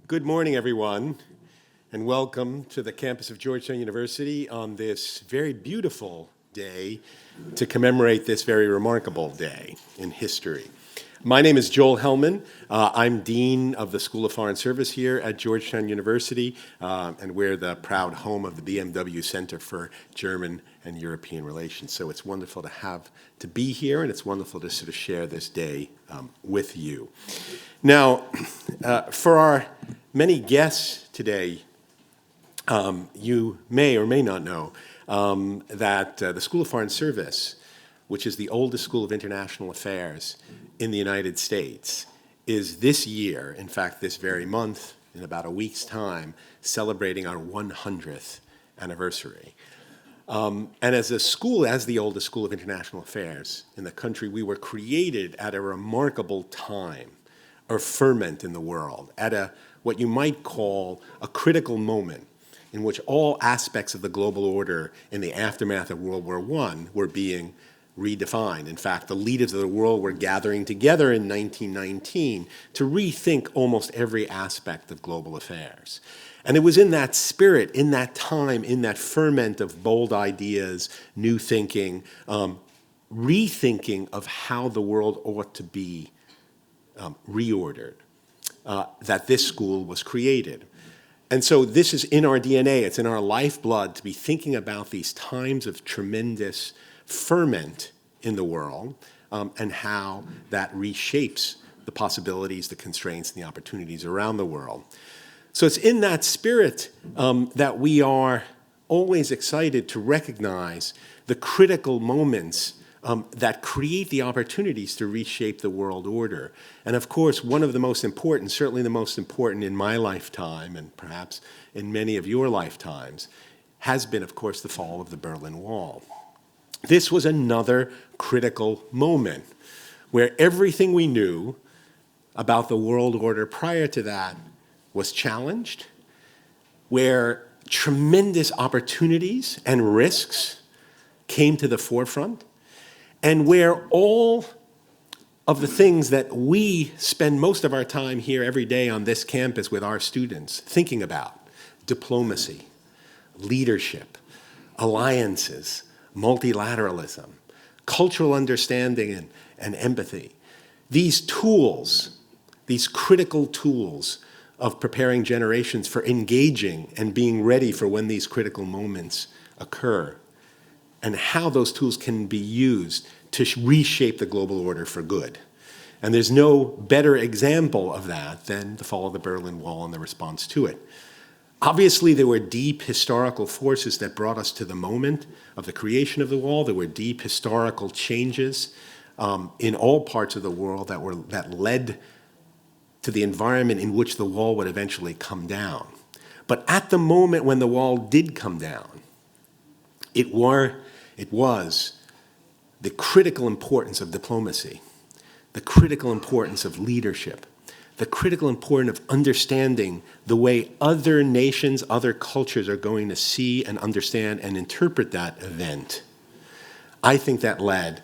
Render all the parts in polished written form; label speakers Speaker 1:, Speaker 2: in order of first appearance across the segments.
Speaker 1: Good morning, everyone, and welcome to the campus of Georgetown University on this very beautiful day to commemorate this very remarkable day in history. My name is Joel Hellman. I'm Dean of the School of Foreign Service here at Georgetown University, and we're the proud home of the BMW Center for German and European Relations. So it's wonderful to be here, and it's wonderful to sort of share this day with you. Now, for our many guests today, you may or may not know that the School of Foreign Service, which is the oldest school of international affairs in the United States, is this year, in fact this very month, in about a week's time, celebrating our 100th anniversary. And as a school, as the oldest school of international affairs in the country, we were created at a remarkable time, or ferment in the world, at what you might call a critical moment in which all aspects of the global order in the aftermath of World War I were being redefined. In fact, the leaders of the world were gathering together in 1919 to rethink almost every aspect of global affairs. And it was in that spirit, in that time, in that ferment of bold ideas, new thinking, rethinking of how the world ought to be reordered, that this school was created. And so this is in our DNA, it's in our lifeblood to be thinking about these times of tremendous ferment in the world and how that reshapes the possibilities, the constraints, and the opportunities around the world. So it's in that spirit that we are always excited to recognize the critical moments that create the opportunities to reshape the world order. And of course, one of the most important, certainly the most important in my lifetime, and perhaps in many of your lifetimes, has been, of course, the fall of the Berlin Wall. This was another critical moment where everything we knew about the world order prior to that was challenged, where tremendous opportunities and risks came to the forefront, and where all of the things that we spend most of our time here every day on this campus with our students thinking about, diplomacy, leadership, alliances, multilateralism, cultural understanding and empathy, these tools, these critical tools of preparing generations for engaging and being ready for when these critical moments occur, and how those tools can be used to reshape the global order for good. And there's no better example of that than the fall of the Berlin Wall and the response to it. Obviously, there were deep historical forces that brought us to the moment of the creation of the wall. There were deep historical changes in all parts of the world that led to the environment in which the wall would eventually come down. But at the moment when the wall did come down, it was the critical importance of diplomacy, the critical importance of leadership, the critical importance of understanding the way other nations, other cultures are going to see and understand and interpret that event. I think that led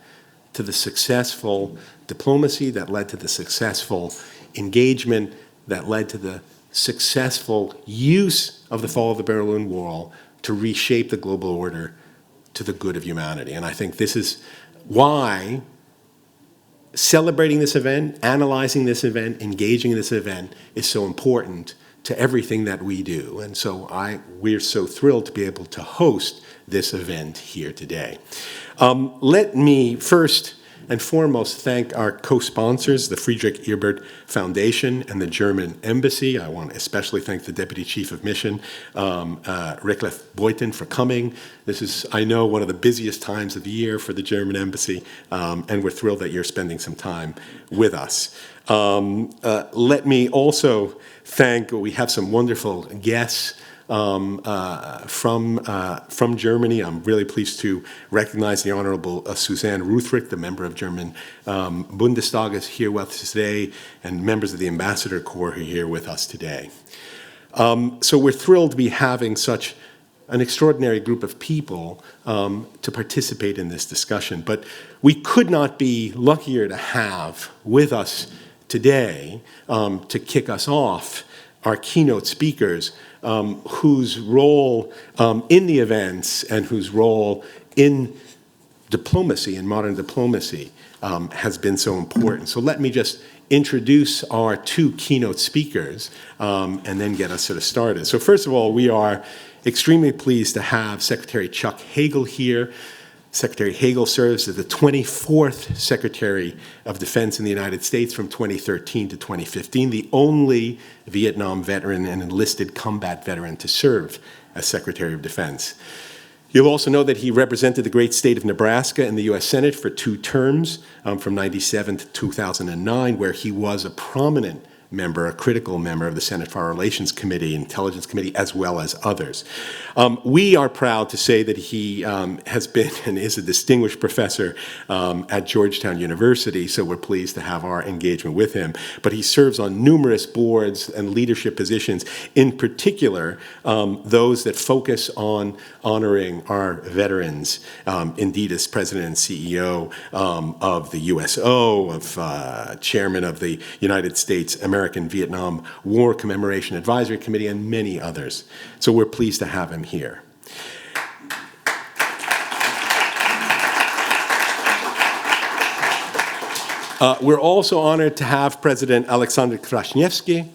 Speaker 1: to the successful diplomacy, that led to the successful engagement, that led to the successful use of the fall of the Berlin Wall to reshape the global order to the good of humanity. And I think this is why celebrating this event, analyzing this event, engaging in this event is so important to everything that we do. And so we're so thrilled to be able to host this event here today. Let me first and foremost thank our co-sponsors, the Friedrich-Ebert Foundation and the German Embassy. I want to especially thank the Deputy Chief of Mission, Rickliff Beuthen, for coming. This is, I know, one of the busiest times of the year for the German Embassy, and we're thrilled that you're spending some time with us. Let me also thank, we have some wonderful guests from Germany. I'm really pleased to recognize the Honorable Suzanne Ruthrich, the member of German Bundestag, is here with us today, and members of the Ambassador Corps who are here with us today. So we're thrilled to be having such an extraordinary group of people to participate in this discussion. But we could not be luckier to have with us today to kick us off our keynote speakers, whose role in the events and whose role in diplomacy, in modern diplomacy, has been so important. So let me just introduce our two keynote speakers and then get us sort of started. So first of all, we are extremely pleased to have Secretary Chuck Hagel here. Secretary Hagel serves as the 24th Secretary of Defense in the United States from 2013 to 2015, the only Vietnam veteran and enlisted combat veteran to serve as Secretary of Defense. You'll also know that he represented the great state of Nebraska in the U.S. Senate for 2 terms, from 97 to 2009, where he was a prominent member, a critical member of the Senate Foreign Relations Committee, Intelligence Committee, as well as others. We are proud to say that he has been and is a distinguished professor at Georgetown University, so we're pleased to have our engagement with him. But he serves on numerous boards and leadership positions, in particular those that focus on honoring our veterans. Indeed, as President and CEO of the USO, of Chairman of the United States American Vietnam War Commemoration Advisory Committee, and many others. So we're pleased to have him here. We're also honored to have President Aleksander Kwaśniewski,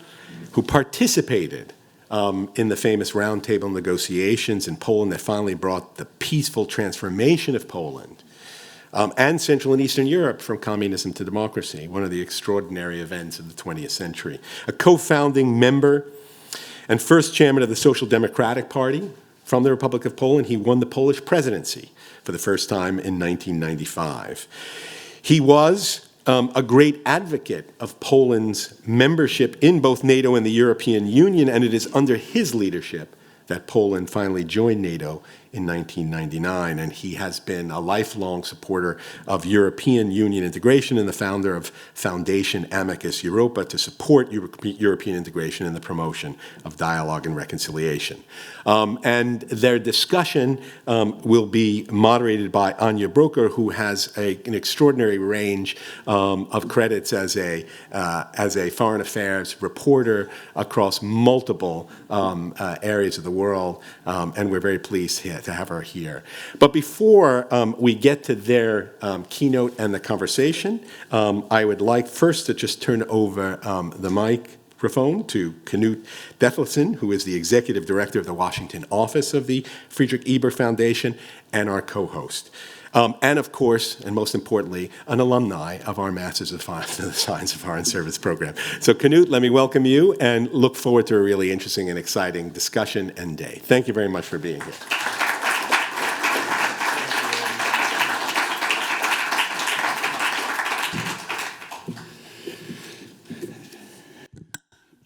Speaker 1: who participated in the famous roundtable negotiations in Poland that finally brought the peaceful transformation of Poland and Central and Eastern Europe from communism to democracy, one of the extraordinary events of the 20th century. A co-founding member and first chairman of the Social Democratic Party from the Republic of Poland, he won the Polish presidency for the first time in 1995. He was a great advocate of Poland's membership in both NATO and the European Union, and it is under his leadership that Poland finally joined NATO in 1999, and he has been a lifelong supporter of European Union integration and the founder of Foundation Amicus Europa to support European integration and the promotion of dialogue and reconciliation. And their discussion will be moderated by Anya Broker, who has an extraordinary range of credits as a foreign affairs reporter across multiple areas of the world, and we're very pleased to have her here. But before we get to their keynote and the conversation, I would like first to just turn over the microphone to Knut Dethelsen, who is the Executive Director of the Washington office of the Friedrich-Ebert Foundation and our co-host. And of course, and most importantly, an alumni of our Masters of Science of Foreign Service program. So Knut, let me welcome you and look forward to a really interesting and exciting discussion and day. Thank you very much for being here.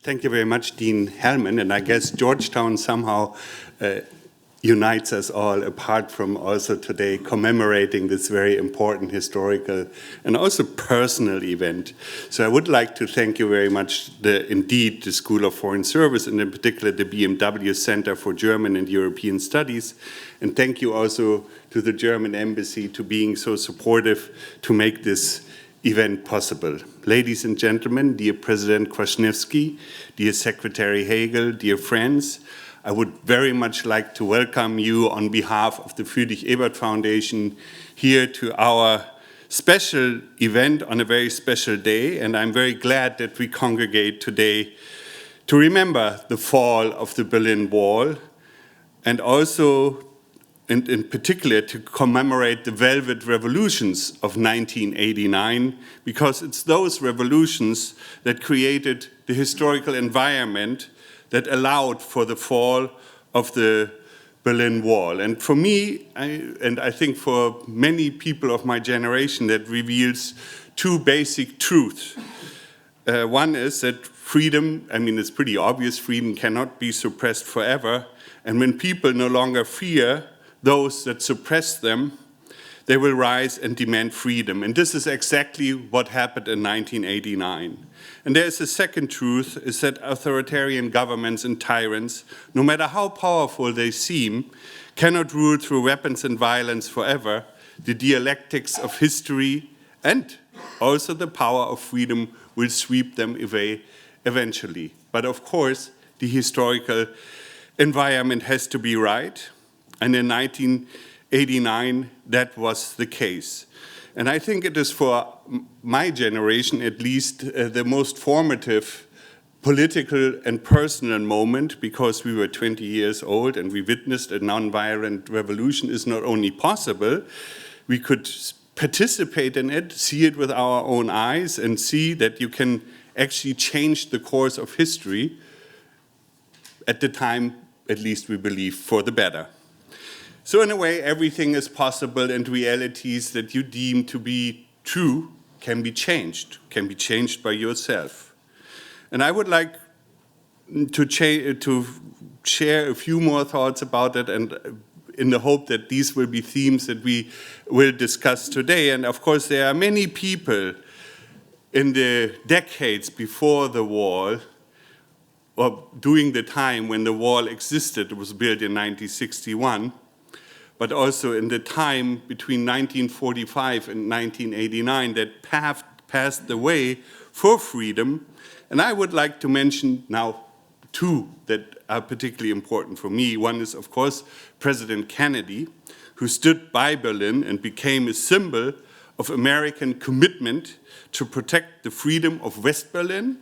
Speaker 2: Thank you very much, Dean Hellman, and I guess Georgetown somehow unites us all, apart from also today commemorating this very important historical and also personal event. So I would like to thank you very much, indeed, the School of Foreign Service, and in particular the BMW Center for German and European Studies. And thank you also to the German Embassy to being so supportive to make this event possible. Ladies and gentlemen, dear President Kwaśniewski, dear Secretary Hagel, dear friends, I would very much like to welcome you on behalf of the Friedrich-Ebert Foundation here to our special event on a very special day, and I'm very glad that we congregate today to remember the fall of the Berlin Wall and also in particular to commemorate the Velvet Revolutions of 1989, because it's those revolutions that created the historical environment that allowed for the fall of the Berlin Wall. And for me, and I think for many people of my generation, that reveals 2 basic truths. One is that freedom, I mean, it's pretty obvious, freedom cannot be suppressed forever. And when people no longer fear those that suppress them, they will rise and demand freedom. And this is exactly what happened in 1989. And there's a second truth, is that authoritarian governments and tyrants, no matter how powerful they seem, cannot rule through weapons and violence forever. The dialectics of history and also the power of freedom will sweep them away eventually. But of course, the historical environment has to be right. And in 1989, that was the case. And I think it is for my generation, at least, the most formative political and personal moment, because we were 20 years old and we witnessed a nonviolent revolution is not only possible, we could participate in it, see it with our own eyes, and see that you can actually change the course of history, at the time, at least we believe, for the better. So in a way, everything is possible, and realities that you deem to be true can be changed by yourself. And I would like to share a few more thoughts about it, and in the hope that these will be themes that we will discuss today. And of course, there are many people in the decades before the wall, or during the time when the wall existed, it was built in 1961, but also in the time between 1945 and 1989 that paved the way for freedom. And I would like to mention now two that are particularly important for me. One is, of course, President Kennedy, who stood by Berlin and became a symbol of American commitment to protect the freedom of West Berlin,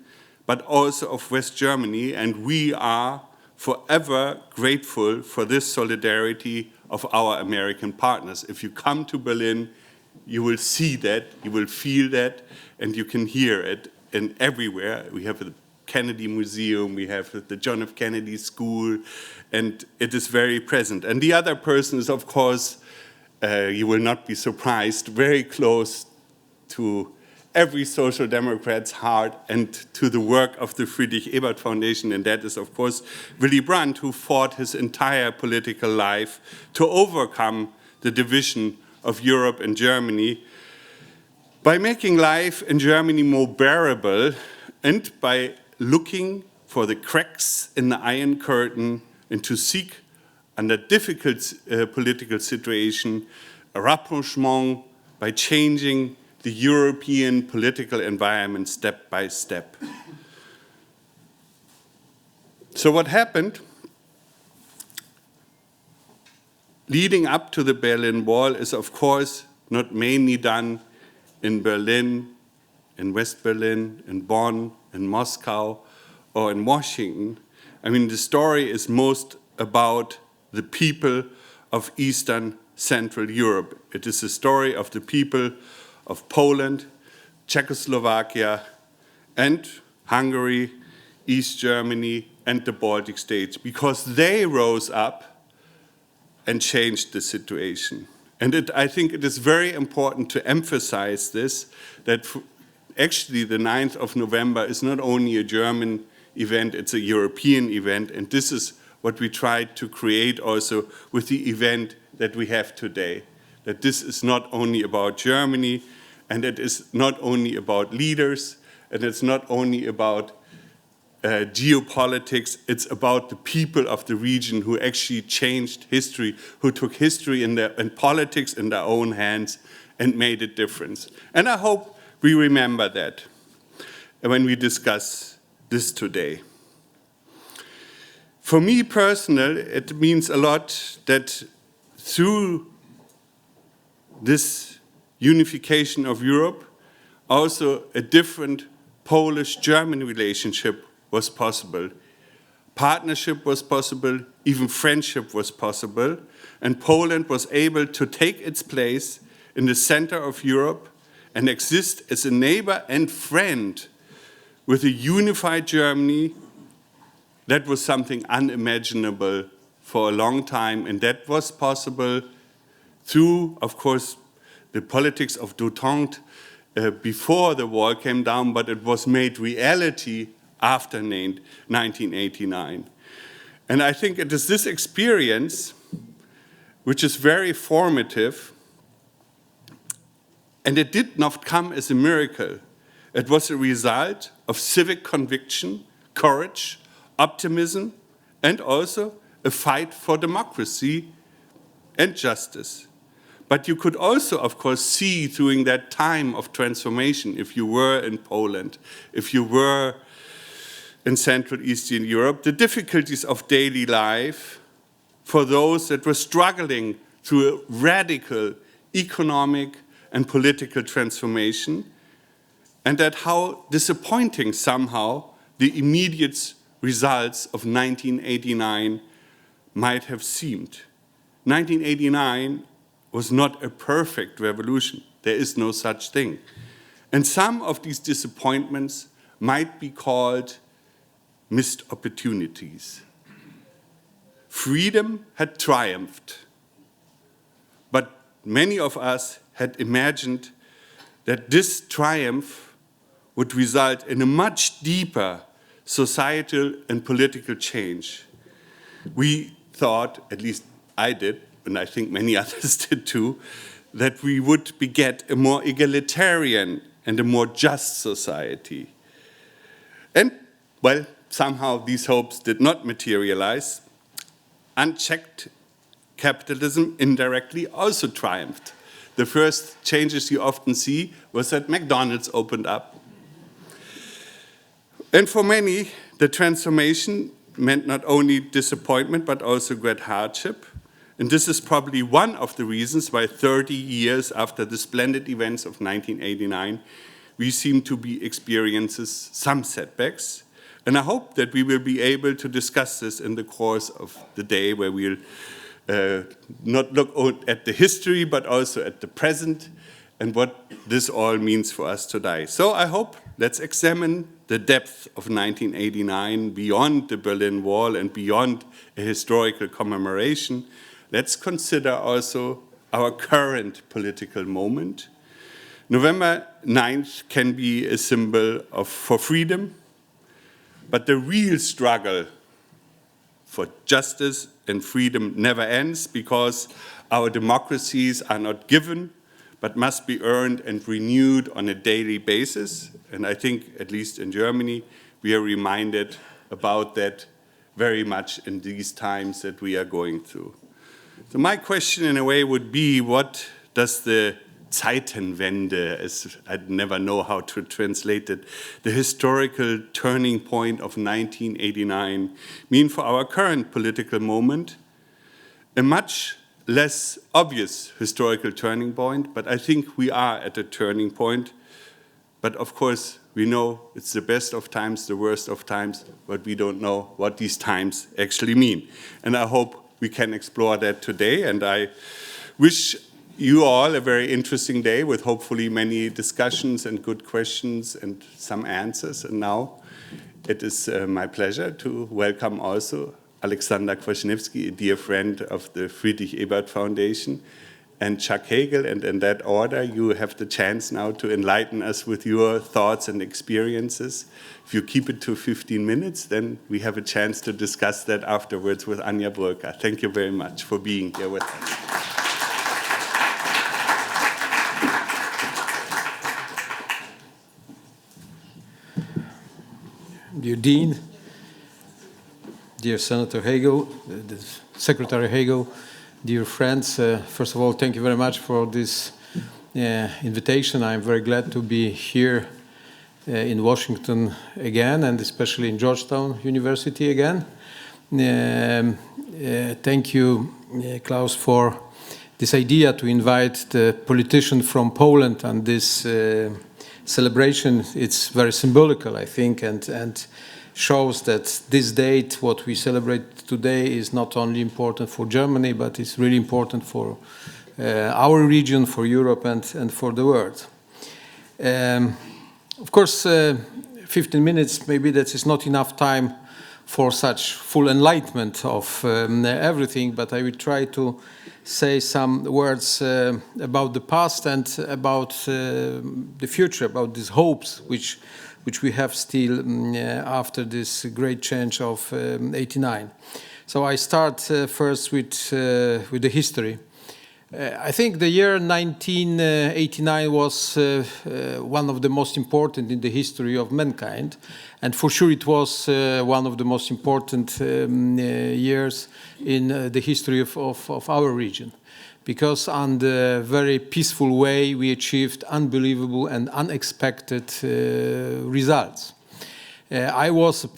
Speaker 2: but also of West Germany. And we are forever grateful for this solidarity of our American partners. If you come to Berlin, you will see that, you will feel that, and you can hear it. And everywhere, we have the Kennedy Museum, we have the John F. Kennedy School, and it is very present. And the other person is, of course, you will not be surprised, very close to every Social Democrat's heart and to the work of the Friedrich-Ebert Foundation, and that is, of course, Willy Brandt, who fought his entire political life to overcome the division of Europe and Germany, by making life in Germany more bearable and by looking for the cracks in the Iron Curtain and to seek, under difficult political situation, a rapprochement by changing the European political environment step by step. So what happened leading up to the Berlin Wall is, of course, not mainly done in Berlin, in West Berlin, in Bonn, in Moscow, or in Washington. I mean, the story is most about the people of Eastern Central Europe. It is the story of the people of Poland, Czechoslovakia, and Hungary, East Germany, and the Baltic states, because they rose up and changed the situation. And I think it is very important to emphasize this, that actually the 9th of November is not only a German event, it's a European event, and this is what we tried to create also with the event that we have today, that this is not only about Germany, and it is not only about leaders, and it's not only about geopolitics, it's about the people of the region who actually changed history, who took history and politics in their own hands and made a difference. And I hope we remember that when we discuss this today. For me personally, it means a lot that through this unification of Europe, also a different Polish-German relationship was possible. Partnership was possible, even friendship was possible, and Poland was able to take its place in the center of Europe and exist as a neighbor and friend with a unified Germany. That was something unimaginable for a long time, and that was possible through, of course, the politics of détente before the wall came down, but it was made reality after 1989. And I think it is this experience which is very formative, and it did not come as a miracle. It was a result of civic conviction, courage, optimism, and also a fight for democracy and justice. But you could also, of course, see during that time of transformation, if you were in Poland, if you were in Central Eastern Europe, the difficulties of daily life for those that were struggling through a radical economic and political transformation, and that how disappointing somehow the immediate results of 1989 might have seemed. 1989 was not a perfect revolution. There is no such thing. And some of these disappointments might be called missed opportunities. Freedom had triumphed, but many of us had imagined that this triumph would result in a much deeper societal and political change. We thought, at least I did, and I think many others did too, that we would beget a more egalitarian and a more just society. And, well, somehow these hopes did not materialize. Unchecked capitalism indirectly also triumphed. The first changes you often see was that McDonald's opened up. And for many, the transformation meant not only disappointment, but also great hardship. And this is probably one of the reasons why 30 years after the splendid events of 1989, we seem to be experiencing some setbacks. And I hope that we will be able to discuss this in the course of the day, where we'll not look at the history, but also at the present and what this all means for us today. So I hope let's examine the depth of 1989 beyond the Berlin Wall and beyond a historical commemoration. Let's consider also our current political moment. November 9th can be a symbol for freedom, but the real struggle for justice and freedom never ends, because our democracies are not given, but must be earned and renewed on a daily basis. And I think, at least in Germany, we are reminded about that very much in these times that we are going through. So my question, in a way, would be, what does the Zeitenwende, as I'd never know how to translate it, the historical turning point of 1989, mean for our current political moment? A much less obvious historical turning point, but I think we are at a turning point. But of course, we know it's the best of times, the worst of times, but we don't know what these times actually mean. And I hope we can explore that today, and I wish you all a very interesting day with hopefully many discussions and good questions and some answers. And now it is my pleasure to welcome also Aleksander Kwaśniewski, a dear friend of the Friedrich-Ebert Foundation, and Chuck Hagel. And in that order, you have the chance now to enlighten us with your thoughts and experiences. If you keep it to 15 minutes, then we have a chance to discuss that afterwards with Anja Bröker. Thank you very much for being here with us.
Speaker 3: Dear Dean, dear Senator Hagel, the Secretary Hagel, dear friends, first of all, thank you very much for this invitation. I'm very glad to be here in Washington again, and especially in Georgetown University again. Thank you, Klaus, for this idea to invite the politician from Poland on this celebration. It's very symbolical, I think, and shows that this date, what we celebrate today, is not only important for Germany, but it's really important for our region, for Europe, and for the world. Of course, 15 minutes, maybe that is not enough time for such full enlightenment of everything, but I will try to say some words about the past and about the future, about these hopes which we have still after this great change of '89. So I start first with the history. I think the year 1989 was one of the most important in the history of mankind, and for sure it was one of the most important years in the history of our region, because on the very peaceful way we achieved unbelievable and unexpected results. I was a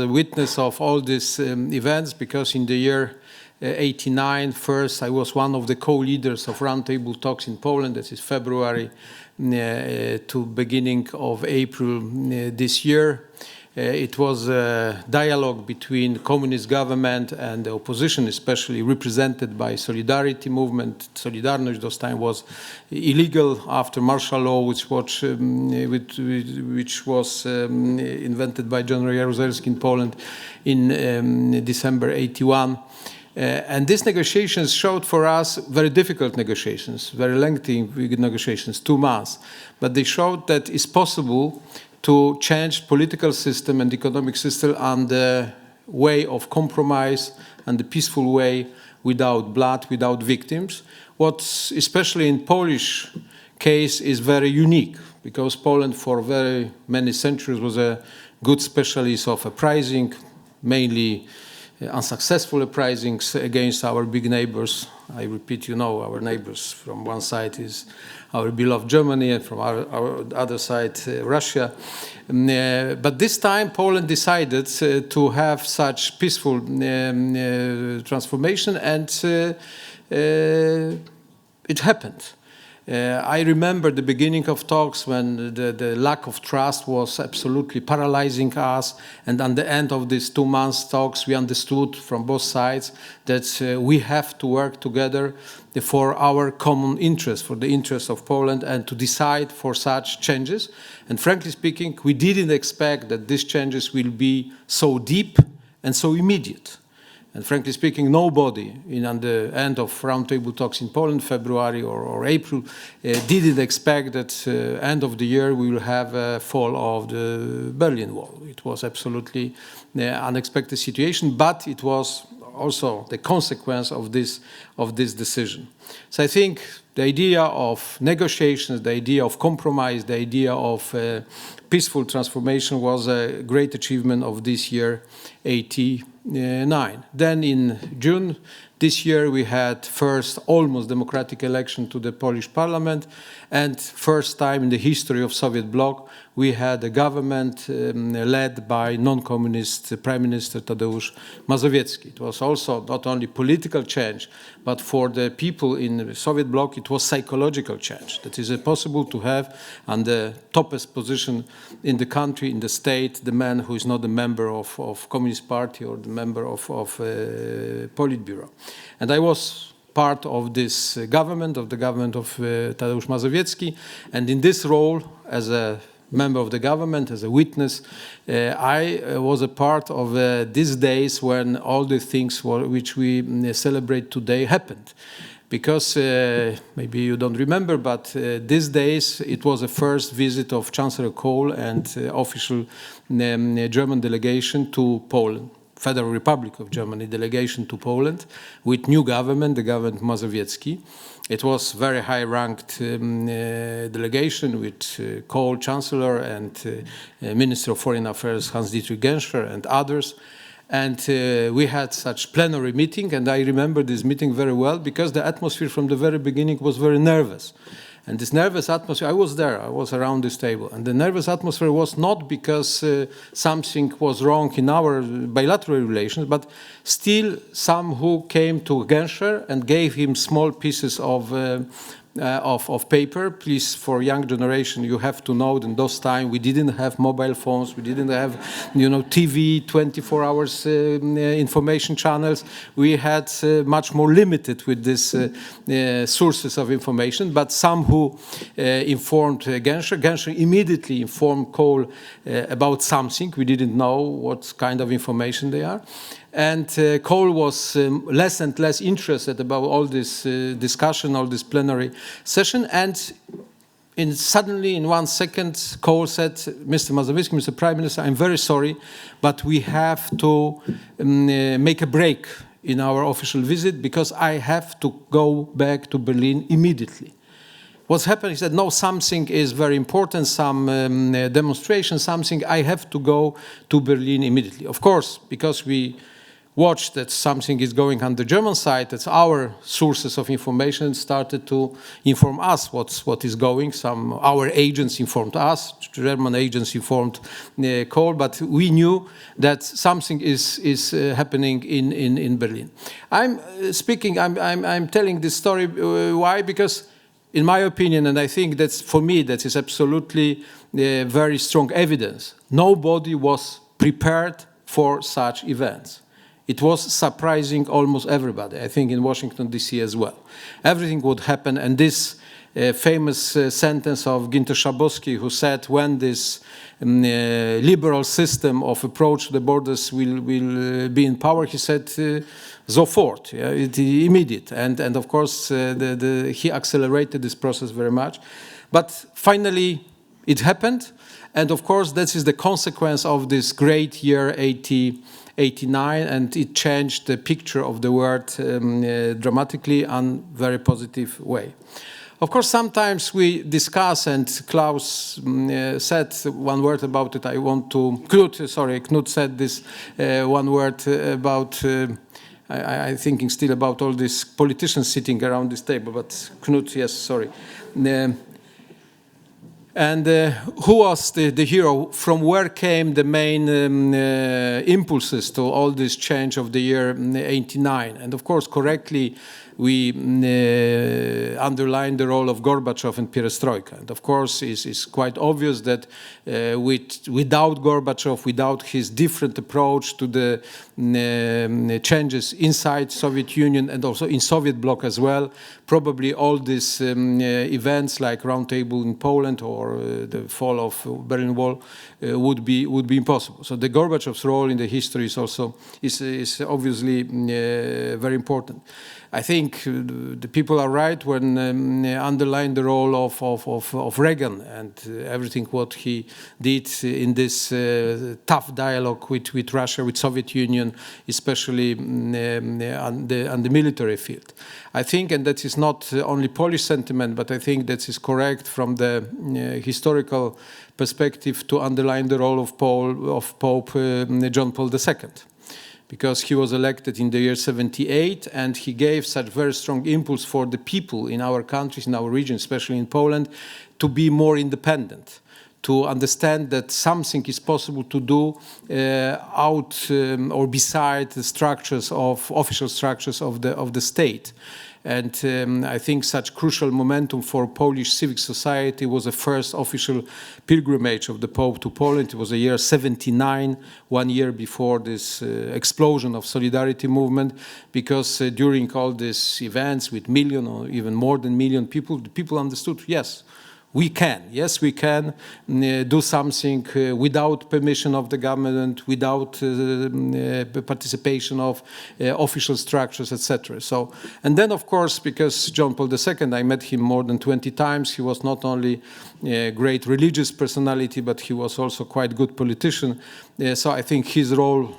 Speaker 3: witness of all these events, because in the year 89, first, I was one of the co-leaders of roundtable talks in Poland. That is February to beginning of April this year. It was a dialogue between communist government and the opposition, especially represented by Solidarity movement. Solidarność those time was illegal after martial law, which was invented by John Jaruzelski in Poland in December 81. And these negotiations showed for us very difficult negotiations, very lengthy negotiations, 2 months. But they showed that it's possible to change political system and economic system on the way of compromise and the peaceful way, without blood, without victims. What, especially in Polish case, is very unique, because Poland for very many centuries was a good specialist of uprising, mainly unsuccessful uprisings against our big neighbors. I repeat, you know, our neighbors. From one side is our beloved Germany, and from our other side, Russia. But this time, Poland decided to have such peaceful transformation, and it happened. I remember the beginning of talks when the lack of trust was absolutely paralyzing us, and at the end of these 2 months talks, we understood from both sides that we have to work together for our common interest, for the interest of Poland, and to decide for such changes. And frankly speaking, we didn't expect that these changes will be so deep and so immediate. And frankly speaking, nobody at the end of roundtable talks in Poland, February or April, didn't expect that end of the year we will have a fall of the Berlin Wall. It was absolutely unexpected situation, but it was also the consequence of this decision. So I think the idea of negotiations, the idea of compromise, the idea of peaceful transformation was a great achievement of this year, 89. Then in June this year we had first almost democratic election to the Polish parliament, and first time in the history of Soviet bloc we had a government led by non-communist Prime Minister Tadeusz Mazowiecki. It was also not only political change, but for the people in the Soviet bloc it was psychological change. That is possible to have on the toppest position in the country, in the state, the man who is not a member of Communist Party or the member of Politburo. And I was part of this government, of Tadeusz Mazowiecki, and in this role, as a member of the government, as a witness, I was a part of these days when all the things which we celebrate today happened. Because maybe you don't remember, but these days it was the first visit of Chancellor Kohl and official German delegation to Poland. Federal Republic of Germany delegation to Poland with new government, the government Mazowiecki. It was very high-ranked delegation with Kohl Chancellor and Minister of Foreign Affairs Hans-Dietrich Genscher and others. And we had such plenary meeting, and I remember this meeting very well because the atmosphere from the very beginning was very nervous. And this nervous atmosphere, I was there, I was around this table, and the nervous atmosphere was not because something was wrong in our bilateral relations, but still some who came to Genscher and gave him small pieces of paper. Please, for young generation, you have to know that in those times we didn't have mobile phones, we didn't have, TV, 24 hours information channels. We had much more limited with these sources of information. But some who informed Genscher, Genscher immediately informed Kohl about something. We didn't know what kind of information they are. And Kohl was less and less interested about all this discussion, all this plenary session. And suddenly, in 1 second, Kohl said, Mr. Mazowiecki, Mr. Prime Minister, I'm very sorry, but we have to make a break in our official visit because I have to go back to Berlin immediately. What's happened? He said, no, something is very important, some demonstration, something, I have to go to Berlin immediately. Of course, because we watched that something is going on the German side, that's our sources of information started to inform us what is going. Our agents informed us, German agents informed Kohl, but we knew that something is happening in Berlin. I'm telling this story, why? Because in my opinion, and I think that's, for me, that is absolutely very strong evidence, nobody was prepared for such events. It was surprising almost everybody, I think in Washington, D.C. as well. Everything would happen, and this famous sentence of Ginter Schabowski, who said when this liberal system of approach to the borders will be in power, he said, sofort, immediate. And of course, he accelerated this process very much. But finally, it happened. And of course, that is the consequence of this great year 89, and it changed the picture of the world dramatically in a very positive way. Of course, sometimes we discuss, and Klaus said one word about it. Knut said this one word about, I'm thinking still about all these politicians sitting around this table, but Knut, yes, sorry. And who was the hero? From where came the main impulses to all this change of the year 89? And of course, correctly, we underline the role of Gorbachev and Perestroika. And of course, it's quite obvious that without Gorbachev, without his different approach to the changes inside Soviet Union and also in Soviet bloc as well, probably all these events like Round Table in Poland or the fall of Berlin Wall would be impossible. So the Gorbachev's role in the history is also is obviously very important. I think the people are right when underline the role of Reagan and everything what he did in this tough dialogue with Russia, with Soviet Union, especially on the military field. I think, and that is not only Polish sentiment, but I think that is correct from the historical perspective to underline the role of Pope John Paul II. Because he was elected in the year 78, and he gave such very strong impulse for the people in our countries, in our region, especially in Poland, to be more independent, to understand that something is possible to do or beside the structures of official structures of the state. And I think such crucial momentum for Polish civic society was the first official pilgrimage of the Pope to Poland. It was the year 79, 1 year before this explosion of solidarity movement, because during all these events with million or even more than million people, the people understood, yes, we can do something without permission of the government, without participation of official structures, etc. So, and then of course, because John Paul II, I met him more than 20 times, he was not only a great religious personality, but he was also quite good politician. So I think his role,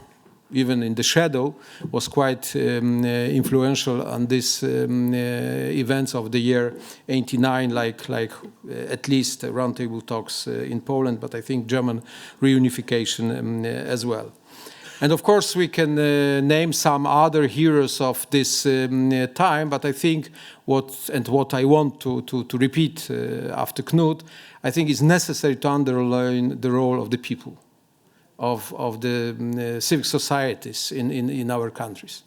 Speaker 3: even in the shadow, was quite influential on these events of the year 89, like at least roundtable talks in Poland, but I think German reunification as well. And of course, we can name some other heroes of this time, but I think what I want to repeat after Knut, I think it's necessary to underline the role of the people, of the civic societies in our countries.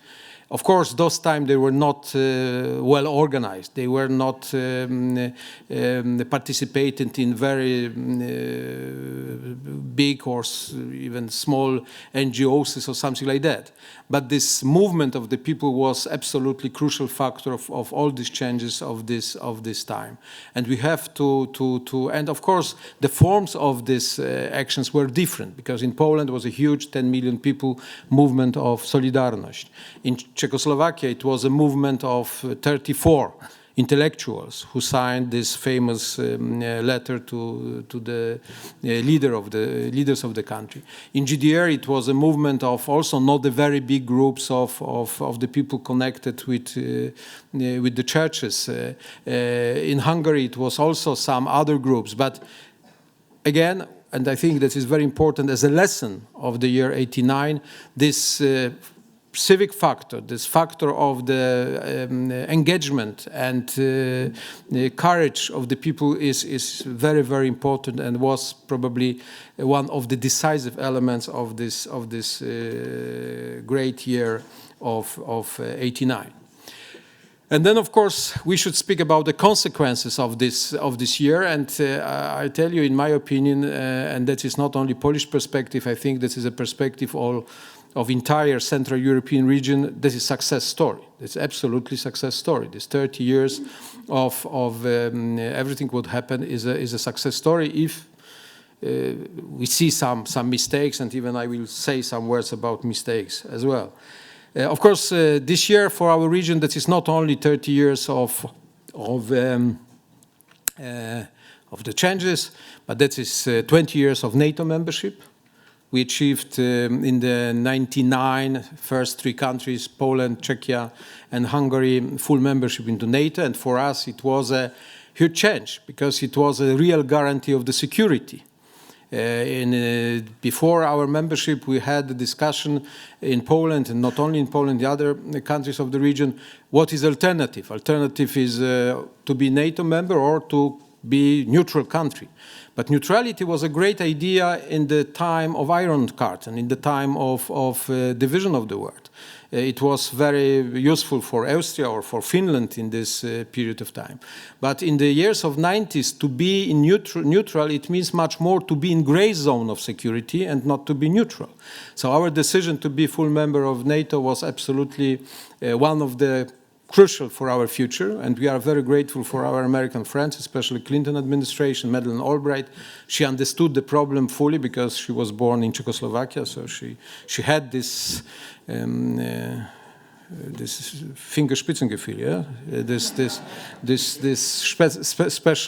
Speaker 3: Of course, those times they were not well organized. They were not participating in very big or even small NGOs or something like that. But this movement of the people was absolutely crucial factor of all these changes of this time. And we have to and of course the forms of these actions were different, because in Poland was a huge 10 million people movement of Solidarność. In Czechoslovakia it was a movement of 34 intellectuals who signed this famous letter to the leaders of the country. In GDR, it was a movement of also not the very big groups of the people connected with the churches. In Hungary, it was also some other groups. But again, and I think that is very important as a lesson of the year 89, this civic factor, this factor of the engagement and the courage of the people is very, very important, and was probably one of the decisive elements of this great year of 89. And then, of course, we should speak about the consequences of this year. And I tell you, in my opinion, and that is not only Polish perspective, I think this is a perspective of entire Central European region. This is success story. It's absolutely success story. This 30 years of everything what happened is a success story. If we see some mistakes, and even I will say some words about mistakes as well. Of course, this year for our region, that is not only 30 years of the changes, but that is 20 years of NATO membership. We achieved in the 99 first 3 countries, Poland, Czechia, and Hungary, full membership into NATO. And for us, it was a huge change because it was a real guarantee of the security. Before our membership, we had a discussion in Poland, and not only in Poland, the other countries of the region, what is alternative? Alternative is to be NATO member or to be neutral country. But neutrality was a great idea in the time of Iron Curtain, in the time of division of the world. It was very useful for Austria or for Finland in this period of time. But in the years of 90s, to be in neutral, it means much more to be in gray zone of security and not to be neutral. So our decision to be full member of NATO was absolutely one of the crucial for our future, and we are very grateful for our American friends, especially Clinton administration, Madeleine Albright. She understood the problem fully because she was born in Czechoslovakia, so she had this Fingerspitzengefühl, yeah? This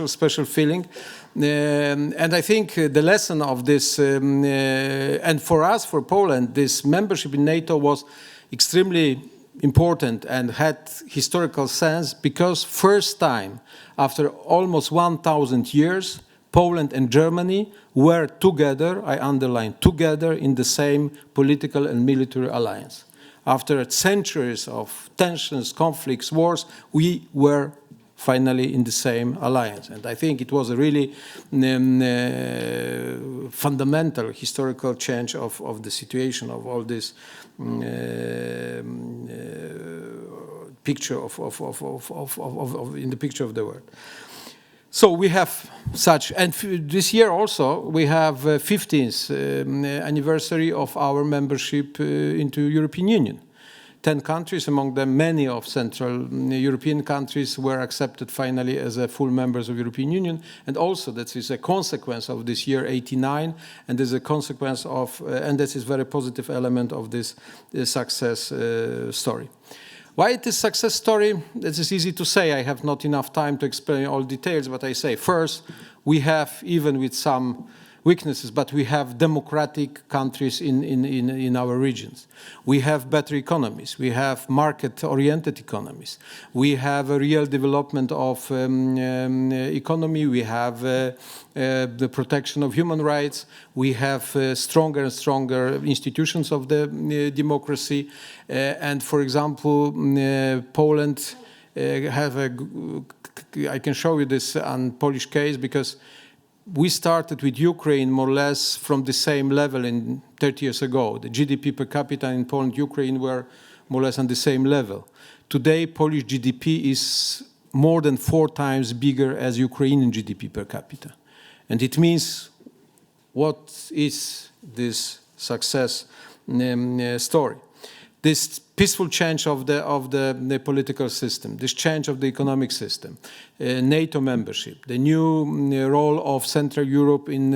Speaker 3: special feeling. And I think the lesson of this, and for us, for Poland, this membership in NATO was extremely important and had historical sense because first time after almost 1,000 years, Poland and Germany were together, I underline, together in the same political and military alliance. After centuries of tensions, conflicts, wars, we were finally in the same alliance. And I think it was a really fundamental historical change of the situation of all this picture in the picture of the world. So we have such, and this year also we have 15th anniversary of our membership into European Union. 10 countries, among them many of Central European countries, were accepted finally as full members of European Union. And also that is a consequence of this year 89, and is a consequence of, and this is a very positive element of this success story. Why it is a success story? This is easy to say. I have not enough time to explain all details, but I say first, we have, even with some weaknesses, but we have democratic countries in our regions. We have better economies. We have market-oriented economies. We have a real development of economy. We have the protection of human rights. We have stronger and stronger institutions of the democracy. And for example, Poland I can show you this on Polish case because we started with Ukraine more or less from the same level in 30 years ago. The GDP per capita in Poland, Ukraine were more or less on the same level. Today, Polish GDP is more than 4 times bigger as Ukrainian GDP per capita. And it means, what is this success story? This peaceful change of the political system, this change of the economic system, NATO membership, the new role of Central Europe in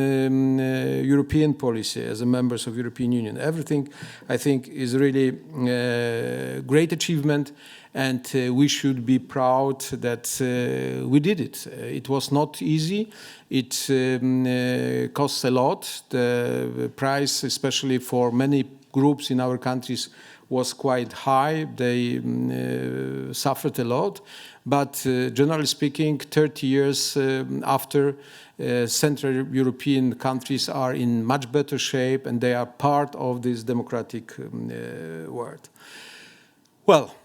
Speaker 3: European policy as a members of European Union. Everything, I think, is really a great achievement, and we should be proud that we did it. It was not easy. It costs a lot. The price, especially for many groups in our countries, was quite high. They suffered a lot. But generally speaking, 30 years after, Central European countries are in much better shape, and they are part of this democratic world. Well,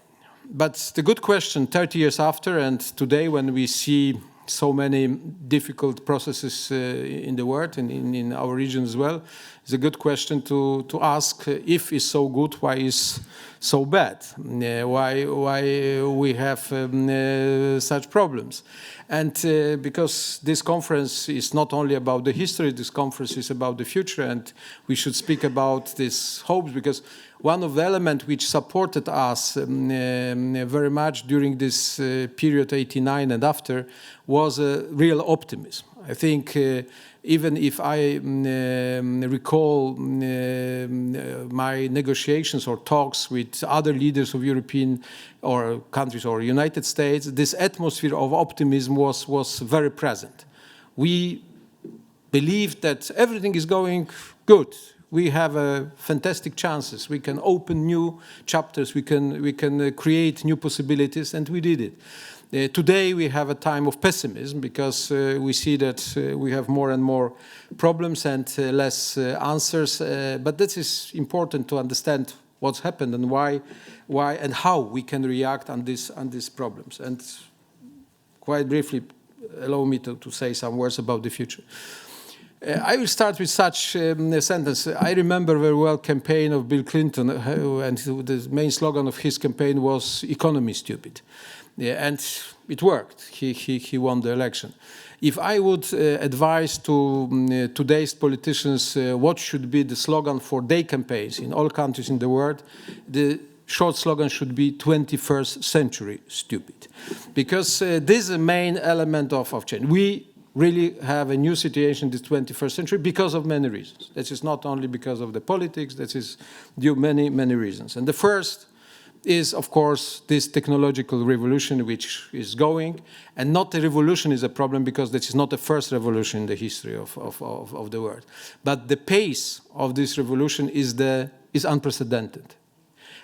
Speaker 3: but the good question, 30 years after, and today when we see so many difficult processes in the world and in our region as well, it's a good question to ask, if it's so good, why is so bad? Why we have such problems? And because this conference is not only about the history, this conference is about the future, and we should speak about these hopes, because one of the elements which supported us very much during this period, 89 and after, was a real optimism. I think even if I recall my negotiations or talks with other leaders of European or countries or United States, this atmosphere of optimism was very present. We believed that everything is going good. We have fantastic chances. We can open new chapters. We can create new possibilities, and we did it. Today we have a time of pessimism because we see that we have more and more problems and less answers. But that is important to understand what's happened and why and how we can react on these problems. And quite briefly, allow me to say some words about the future. I will start with such a sentence. I remember very well campaign of Bill Clinton, and the main slogan of his campaign was "Economy stupid." Yeah, and it worked. He won the election. If I would advise to today's politicians what should be the slogan for their campaigns in all countries in the world, the short slogan should be 21st century stupid. Because this is the main element of change. We really have a new situation in the 21st century because of many reasons. That is not only because of the politics, that is due many, many reasons. And the first is, of course, this technological revolution which is going. And not a revolution is a problem because this is not the first revolution in the history of the world. But the pace of this revolution is unprecedented.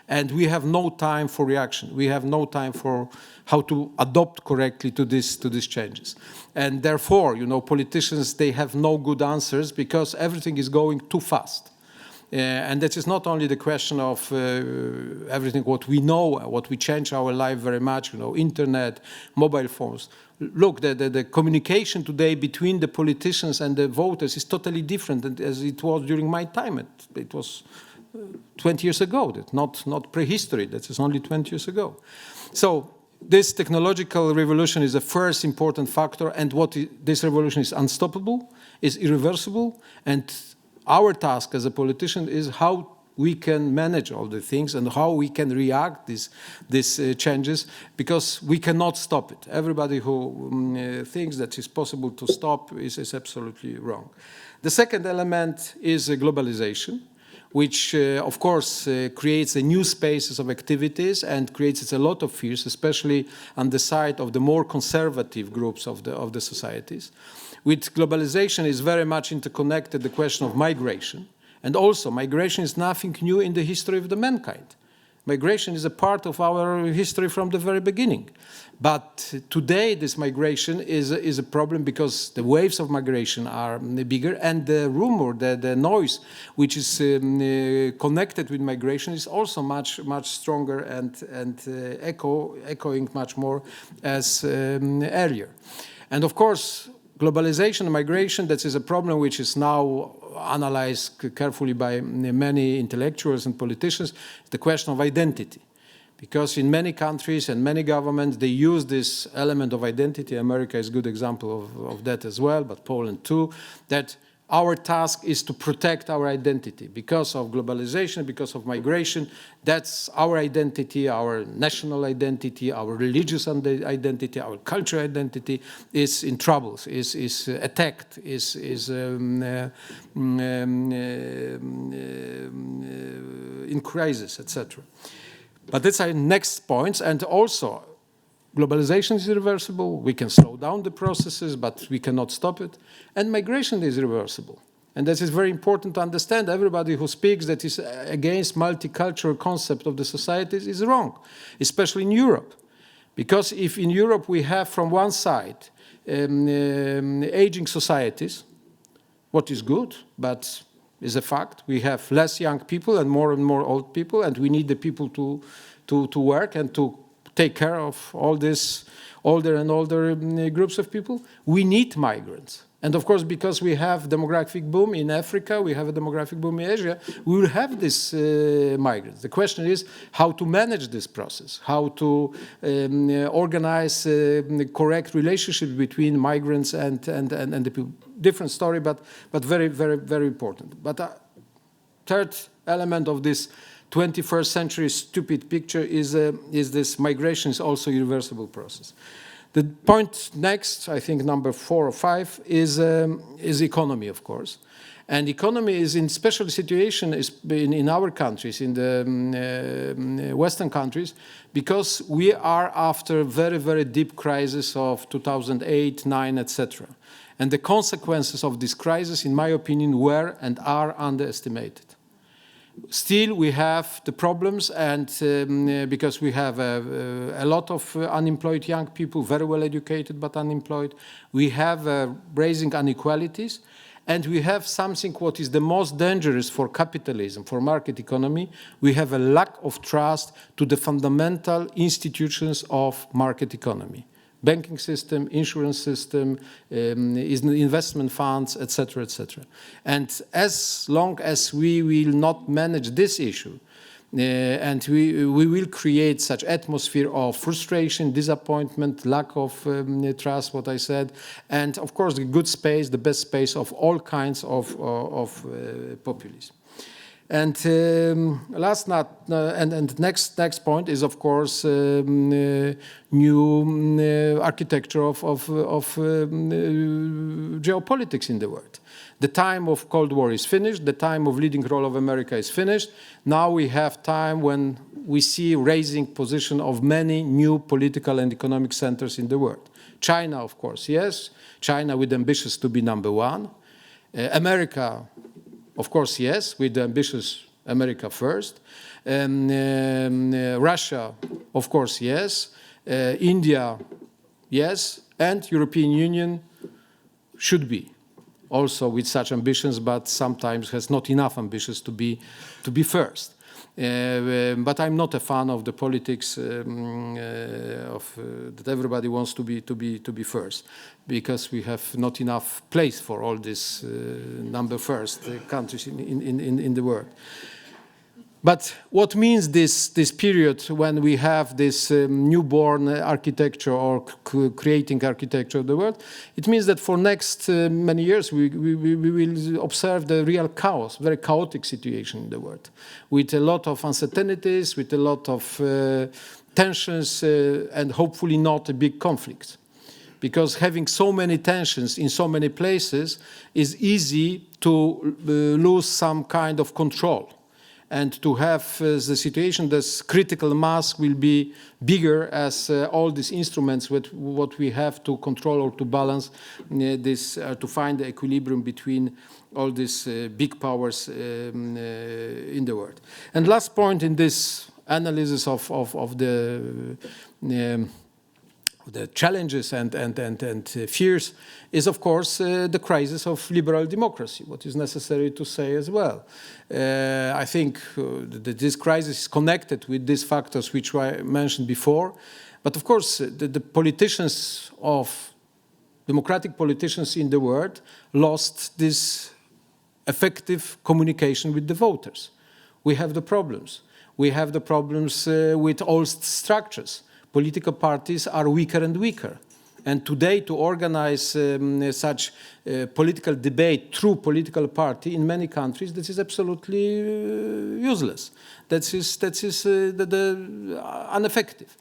Speaker 3: And we have no time for reaction. We have no time for how to adopt correctly to these changes. And therefore, politicians, they have no good answers because everything is going too fast. And that is not only the question of everything what we know, what we change our life very much, internet, mobile phones. Look, the communication today between the politicians and the voters is totally different as it was during my time. It was 20 years ago, not prehistory, that is only 20 years ago. So this technological revolution is the first important factor, and this revolution is unstoppable, is irreversible, and our task as a politician is how we can manage all the things and how we can react these changes, because we cannot stop it. Everybody who thinks that it's possible to stop is absolutely wrong. The second element is globalization, which, of course, creates a new spaces of activities and creates a lot of fears, especially on the side of the more conservative groups of the societies. With globalization is very much interconnected the question of migration. And also, migration is nothing new in the history of the mankind. Migration is a part of our history from the very beginning. But today, this migration is a problem because the waves of migration are bigger, and the rumor, the noise which is connected with migration is also much stronger and echoing much more as earlier. And of course, globalization and migration, that is a problem which is now analyzed carefully by many intellectuals and politicians, the question of identity. Because in many countries and many governments, they use this element of identity. America is a good example of that as well, but Poland too, that our task is to protect our identity. Because of globalization, because of migration, that's our identity, our national identity, our religious identity, our cultural identity is in troubles, is attacked, is in crisis, etc. But that's our next points, and also globalization is irreversible. We can slow down the processes, but we cannot stop it. And migration is irreversible. And this is very important to understand. Everybody who speaks that is against multicultural concept of the societies is wrong, especially in Europe. Because if in Europe we have from one side aging societies, what is good, but is a fact. We have less young people and more old people, and we need the people to work and to take care of all these older and older groups of people. We need migrants. And of course, because we have demographic boom in Africa, we have a demographic boom in Asia, we will have these migrants. The question is how to manage this process, how to organize the correct relationship between migrants and the people. Different story, but very, very, very important. But third element of this 21st century stupid picture is this migration is also a irreversible process. The point next, I think number 4 or 5, is economy, of course. And economy is in special situation in our countries, in the Western countries, because we are after very, very deep crisis of 2008, 9, etc. And the consequences of this crisis, in my opinion, were and are underestimated. Still, we have the problems, and because we have a lot of unemployed young people, very well educated but unemployed. We have raising inequalities, and we have something what is the most dangerous for capitalism, for market economy. We have a lack of trust to the fundamental institutions of market economy. Banking system, insurance system, investment funds, etc., etc. And as long as we will not manage this issue, and we will create such atmosphere of frustration, disappointment, lack of trust, what I said, and of course the good space, the best space of all kinds of populism. And next point is, of course, new architecture of geopolitics in the world. The time of Cold War is finished. The time of leading role of America is finished. Now we have time when we see raising position of many new political and economic centers in the world. China, of course, yes. China with ambitions to be number one. America, of course, yes, with the ambitious America first. Russia, of course, yes. India, yes. And European Union should be also with such ambitions, but sometimes has not enough ambitions to be first. But I'm not a fan of the politics that everybody wants to be first, because we have not enough place for all these number first countries in the world. But what means this period when we have this newborn architecture or creating architecture of the world? It means that for next many years we will observe the real chaos, very chaotic situation in the world, with a lot of uncertainties, with a lot of tensions, and hopefully not a big conflict. Because having so many tensions in so many places is easy to lose some kind of control. And to have the situation, this critical mass will be bigger as all these instruments with what we have to control or to balance this, to find the equilibrium between all these big powers in the world. And last point in this analysis of the challenges and fears is, of course, the crisis of liberal democracy, what is necessary to say as well. I think that this crisis is connected with these factors which I mentioned before. But of course, the politicians democratic politicians in the world lost this effective communication with the voters. We have the problems. We have the problems with old structures. Political parties are weaker and weaker. And today, to organize such political debate through political party in many countries, this is absolutely useless. That is ineffective.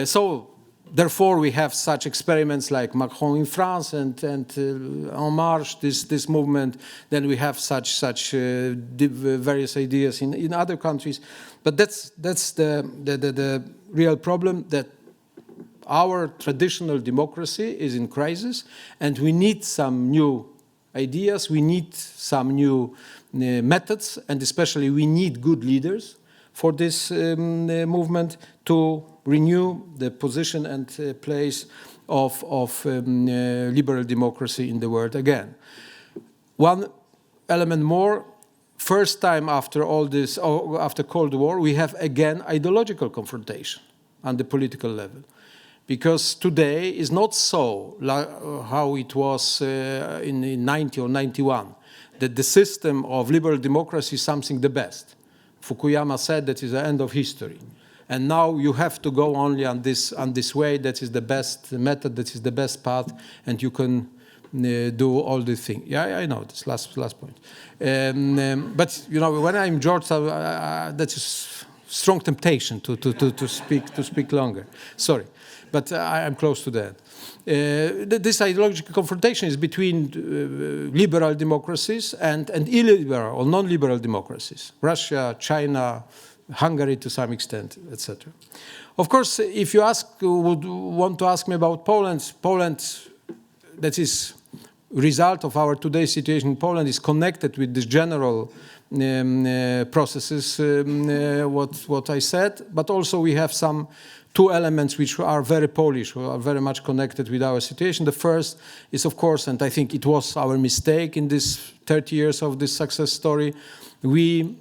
Speaker 3: So, therefore, we have such experiments like Macron in France and En Marche, this movement. Then we have such various ideas in other countries. But that's the real problem, that our traditional democracy is in crisis, and we need some new ideas, we need some new methods, and especially we need good leaders for this movement to renew the position and place of liberal democracy in the world again. One element more, first time after all this, after Cold War, we have again ideological confrontation on the political level. Because today is not so how it was in 90 or 91, that the system of liberal democracy is something the best. Fukuyama said that is the end of history. And now you have to go only on this way, that is the best method, that is the best path, and you can do all the things. Yeah, I know this last point. But you know, when I'm Georgetown, that is strong temptation to speak longer. Sorry. But I'm close to that. This ideological confrontation is between liberal democracies and illiberal or non-liberal democracies. Russia, China, Hungary to some extent, etc. Of course, if you would want to ask me about Poland, that is result of our today's situation in Poland is connected with this general processes, what I said, but also we have some two elements which are very Polish, who are very much connected with our situation. The first is, of course, and I think it was our mistake in this 30 years of this success story, we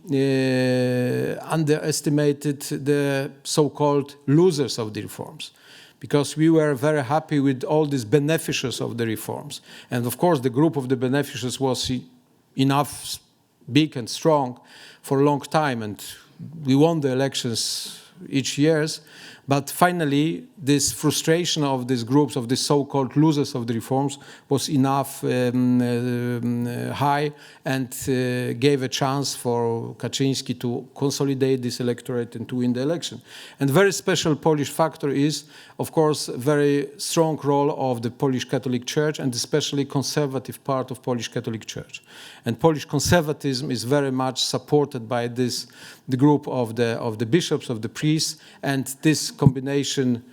Speaker 3: underestimated the so-called losers of the reforms, because we were very happy with all these beneficiaries of the reforms. And of course, the group of the beneficiaries was enough big and strong for a long time, and we won the elections each year. But finally, this frustration of these groups, of the so-called losers of the reforms, was enough high and gave a chance for Kaczyński to consolidate this electorate and to win the election. And very special Polish factor is, of course, very strong role of the Polish Catholic Church and especially conservative part of Polish Catholic Church. And Polish conservatism is very much supported by the group of the bishops, of the priests, and this combination,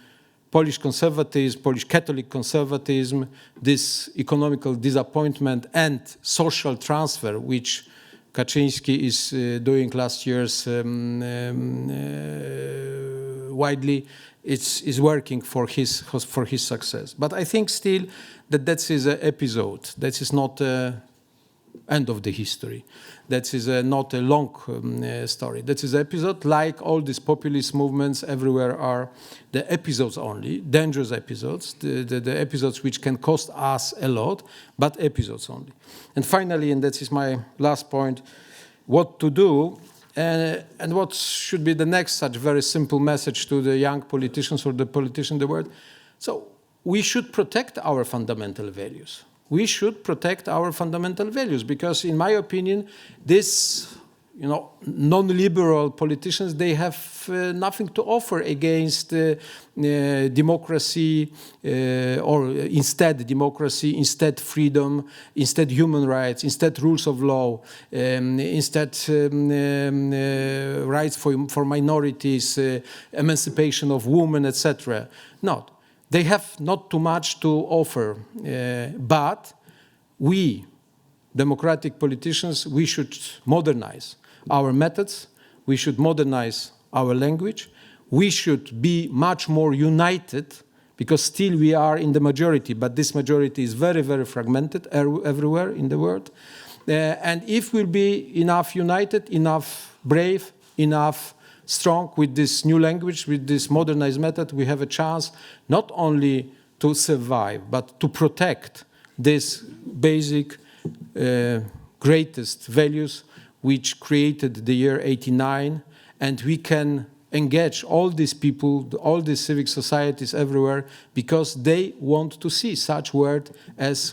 Speaker 3: Polish conservatism, Polish Catholic conservatism, this economical disappointment and social transfer, which Kaczyński is doing last years widely, is working for his success. But I think still that is an episode. That is not end of the history. That is not a long story. That is an episode, like all these populist movements everywhere are the episodes only, dangerous episodes, the episodes which can cost us a lot, but episodes only. And finally, and that is my last point, what to do and what should be the next such very simple message to the young politicians or the politicians in the world. So we should protect our fundamental values. We should protect our fundamental values because, in my opinion, this, non-liberal politicians, they have nothing to offer against democracy, or instead democracy, instead freedom, instead human rights, instead rules of law, instead rights for minorities, emancipation of women, etc. No. They have not too much to offer, but we, democratic politicians, we should modernize our methods, we should modernize our language, we should be much more united, because still we are in the majority, but this majority is very, very fragmented everywhere in the world. And if we'll be enough united, enough brave, enough strong with this new language, with this modernized method, we have a chance not only to survive, but to protect these basic, greatest values which created the year '89, and we can engage all these people, all these civic societies everywhere, because they want to see such world as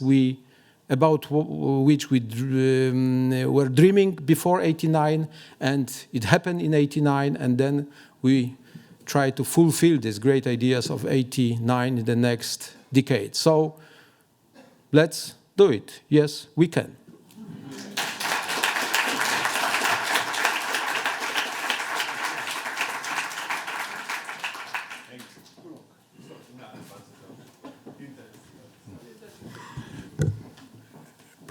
Speaker 3: about which we were dreaming before '89, and it happened in '89, and then we try to fulfill these great ideas of '89 in the next decade. So let's do it. Yes, we can.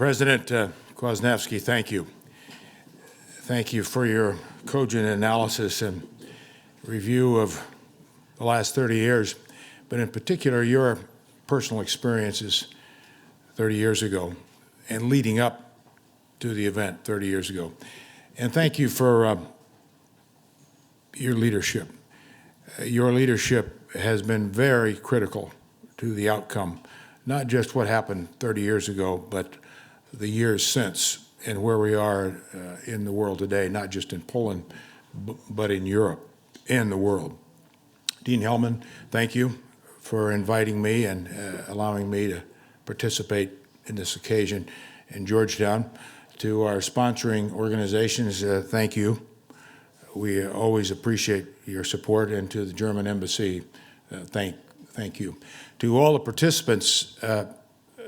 Speaker 4: President Kwaśniewski, thank you. Thank you for your cogent analysis and review of the last 30 years, but in particular, your personal experiences 30 years ago and leading up to the event 30 years ago. And thank you for your leadership. Your leadership has been very critical to the outcome, not just what happened 30 years ago, but the years since and where we are in the world today, not just in Poland, but in Europe and the world. Dean Hellman, thank you for inviting me and allowing me to participate in this occasion in Georgetown. To our sponsoring organizations, thank you. We always appreciate your support, and to the German Embassy, thank you. To all the participants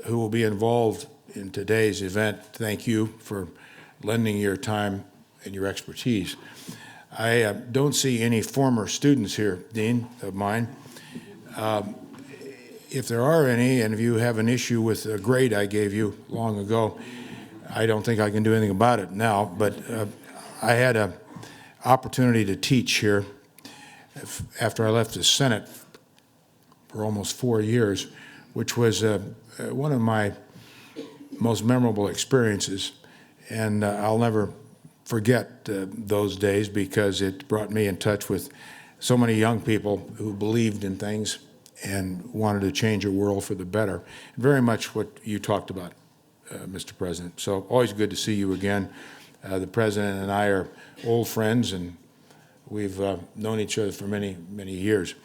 Speaker 4: who will be involved in today's event, thank you for lending your time and your expertise. I don't see any former students here, Dean, of mine. If there are any, and if you have an issue with a grade I gave you long ago, I don't think I can do anything about it now, but I had an opportunity to teach here after I left the Senate for almost 4 years, which was one of my most memorable experiences, and I'll never forget those days because it brought me in touch with so many young people who believed in things and wanted to change the world for the better. Very much what you talked about, Mr. President. So always good to see you again. The President and I are old friends, and we've known each other for many, many years.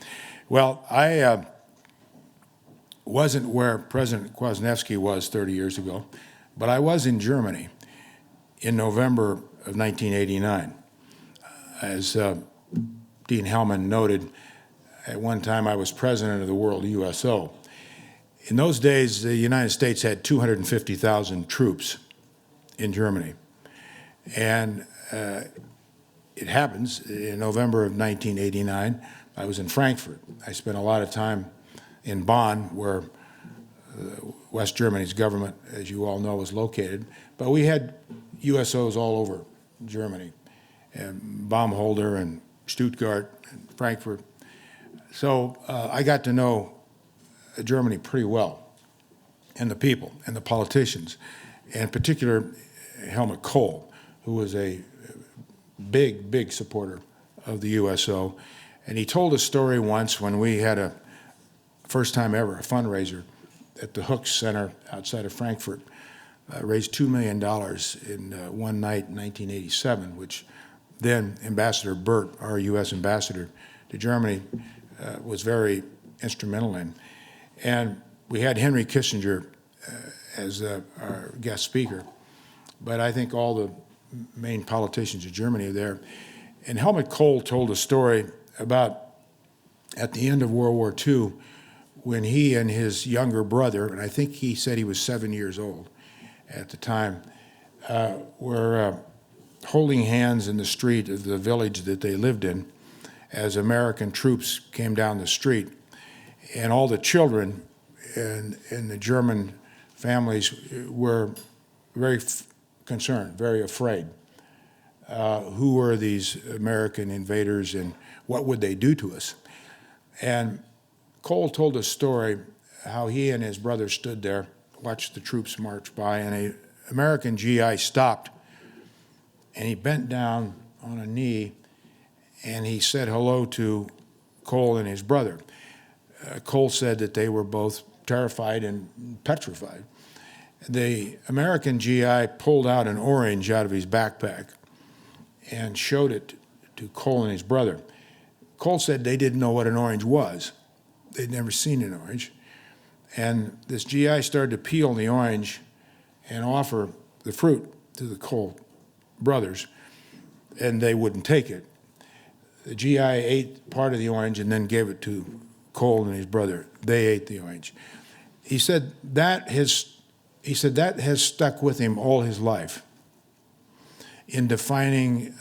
Speaker 4: Well, I wasn't where President Kwaśniewski was 30 years ago, but I was in Germany in November of 1989. As Dean Hellman noted, at one time I was president of the World USO. In those days, the United States had 250,000 troops in Germany. And it happens, in November of 1989, I was in Frankfurt. I spent a lot of time in Bonn, where West Germany's government, as you all know, was located. But we had USOs all over Germany, and Baumholder and Stuttgart and Frankfurt. So I got to know Germany pretty well, and the people and the politicians, and in particular Helmut Kohl, who was a big, big supporter of the USO. And he told a story once when we had a first time ever a fundraiser at the Hooks Center outside of Frankfurt, raised $2 million in one night in 1987, which then Ambassador Burt, our U.S. ambassador to Germany, was very instrumental in. And we had Henry Kissinger as our guest speaker, but I think all the main politicians of Germany are there. And Helmut Kohl told a story about at the end of World War II, when he and his younger brother, and I think he said he was 7 years old at the time, were holding hands in the street of the village that they lived in as American troops came down the street. And all the children in the German families were very concerned, very afraid. Who were these American invaders and what would they do to us? And Kohl told a story how he and his brother stood there, watched the troops march by, and an American GI stopped, and he bent down on a knee, and he said hello to Kohl and his brother. Kohl said that they were both terrified and petrified. The American GI pulled out an orange out of his backpack and showed it to Kohl and his brother. Kohl said they didn't know what an orange was. They'd never seen an orange. And this GI started to peel the orange and offer the fruit to the Kohl brothers, and they wouldn't take it. The GI ate part of the orange and then gave it to Kohl and his brother. They ate the orange. He said that has stuck with him all his life in defining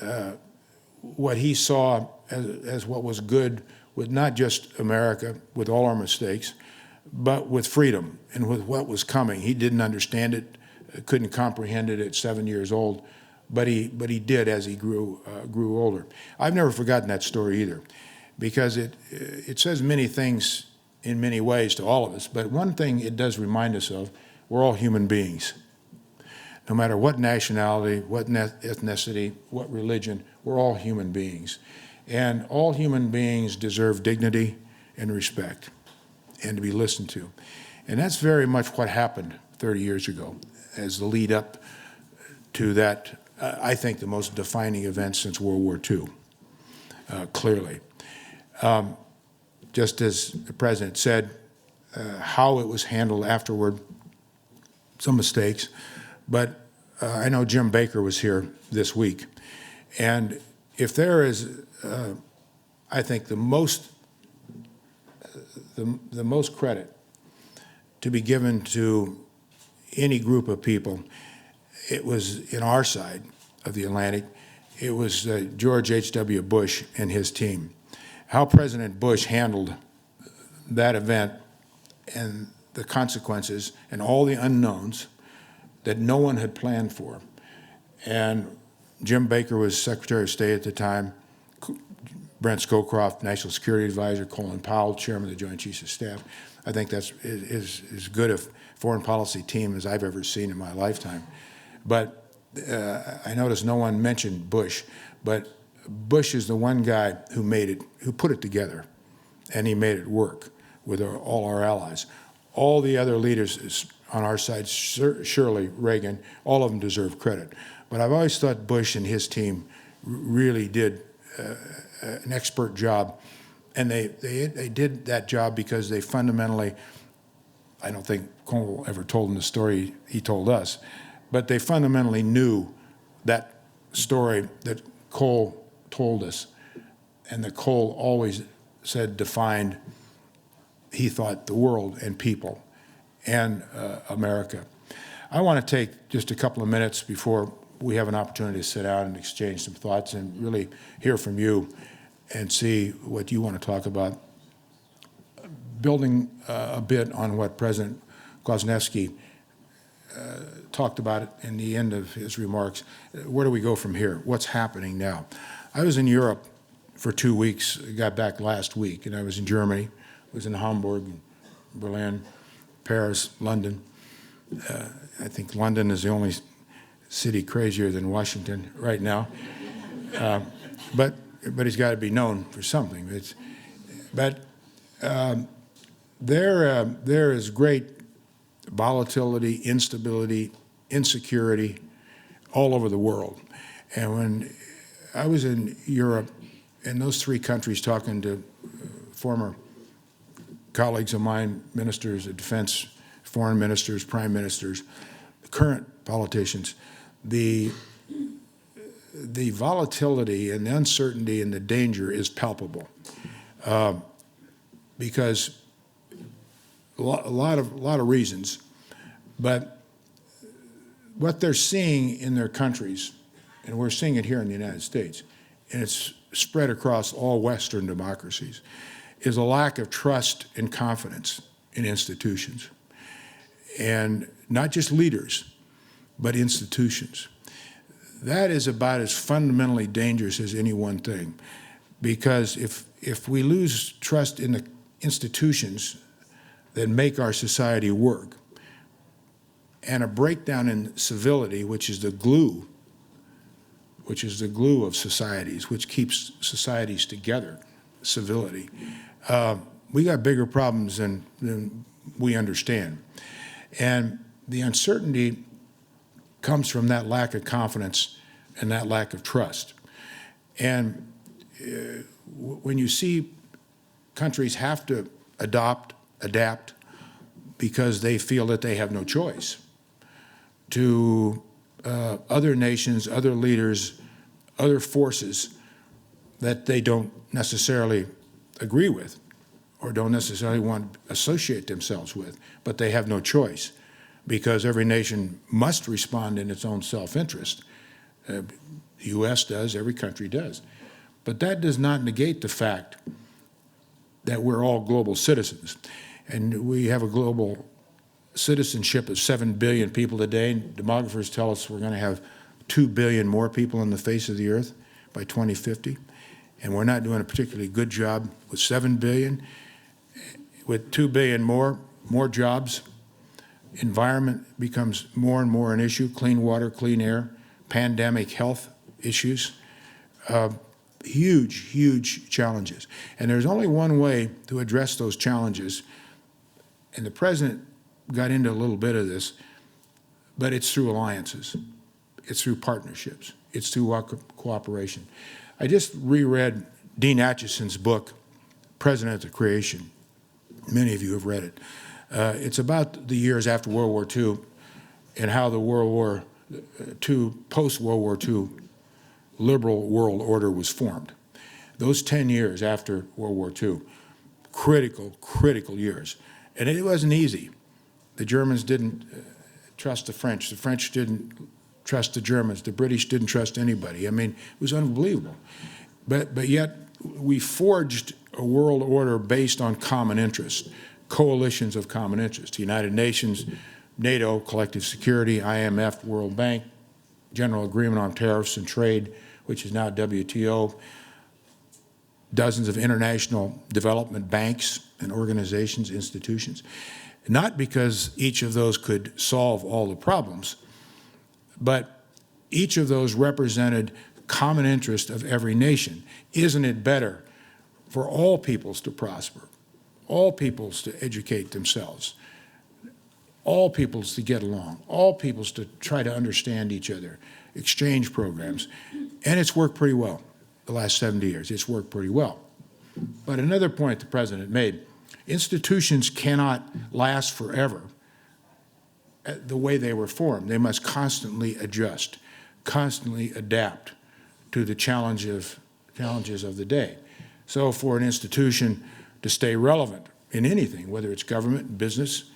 Speaker 4: what he saw as what was good with not just America, with all our mistakes, but with freedom and with what was coming. He didn't understand it couldn't comprehend it at 7 years old, but he did as he grew older. I've never forgotten that story either, because it says many things in many ways to all of us, but one thing it does remind us of: we're all human beings. No matter what nationality, what ethnicity, what religion, we're all human beings. And all human beings deserve dignity and respect and to be listened to. And that's very much what happened 30 years ago as the lead up to that, I think, the most defining event since World War II, clearly. Just as the President said, how it was handled afterward, some mistakes, but I know Jim Baker was here this week, and if there is, I think, the most credit to be given to any group of people, it was in our side of the Atlantic. It was George H.W. Bush and his team. How President Bush handled that event and the consequences and all the unknowns that no one had planned for. And Jim Baker was Secretary of State at the time, Brent Scowcroft, National Security Advisor, Colin Powell, Chairman of the Joint Chiefs of Staff. I think that's as good a foreign policy team as I've ever seen in my lifetime. But I noticed no one mentioned Bush, but Bush is the one guy who put it together, and he made it work with all our allies. All the other leaders on our side, surely Reagan, all of them deserve credit. But I've always thought Bush and his team really did an expert job, and they did that job because they fundamentally, I don't think Cole ever told them the story he told us, but they fundamentally knew that story that Cole told us, and that Cole always said defined, he thought, the world and people and America. I want to take just a couple of minutes before we have an opportunity to sit down and exchange some thoughts and really hear from you and see what you want to talk about. Building a bit on what President Kwaśniewski talked about in the end of his remarks, where do we go from here? What's happening now? I was in Europe for 2 weeks, got back last week, and I was in Germany, was in Hamburg, Berlin, Paris, London. I think London is the only city crazier than Washington right now. But he's got to be known for something. There is great volatility, instability, insecurity all over the world. And when I was in Europe, in those 3 countries, talking to former colleagues of mine, ministers of defense, foreign ministers, prime ministers, current politicians, the volatility and the uncertainty and the danger is palpable, because a lot of reasons, but what they're seeing in their countries, and we're seeing it here in the United States, and it's spread across all Western democracies, is a lack of trust and confidence in institutions. And not just leaders, but institutions. That is about as fundamentally dangerous as any one thing, because if we lose trust in the institutions that make our society work, and a breakdown in civility, which is the glue of societies, which keeps societies together, civility, we got bigger problems than we understand. And the uncertainty comes from that lack of confidence and that lack of trust. And when you see countries have to adapt because they feel that they have no choice, to other nations, other leaders, other forces that they don't necessarily agree with or don't necessarily want to associate themselves with, but they have no choice because every nation must respond in its own self-interest. The U.S. does, every country does. But that does not negate the fact that we're all global citizens, and we have a global citizenship of 7 billion people today. Demographers tell us we're going to have 2 billion more people on the face of the earth by 2050. And we're not doing a particularly good job with 7 billion. With 2 billion more jobs, environment becomes more and more an issue, clean water, clean air, pandemic health issues, huge, huge challenges. And there's only one way to address those challenges, and the president got into a little bit of this, but it's through alliances. It's through partnerships. It's through cooperation. I just reread Dean Acheson's book, President of Creation. Many of you have read it. It's about the years after World War II and how the World War II, post-World War II, liberal world order was formed. Those 10 years after World War II, critical years. And it wasn't easy. The Germans didn't trust the French didn't trust the Germans, the British didn't trust anybody. I mean, it was unbelievable. But yet, we forged a world order based on common interests, coalitions of common interests. The United Nations, NATO, collective security, IMF, World Bank, General Agreement on Tariffs and Trade, which is now WTO, dozens of international development banks and organizations, institutions. Not because each of those could solve all the problems, but each of those represented common interest of every nation. Isn't it better for all peoples to prosper, all peoples to educate themselves, all peoples to get along, all peoples to try to understand each other, exchange programs? And it's worked pretty well the last 70 years. It's worked pretty well. But another point the president made, institutions cannot last forever the way they were formed. They must constantly adjust, constantly adapt to the challenges of the day. So for an institution to stay relevant in anything, whether it's government, business,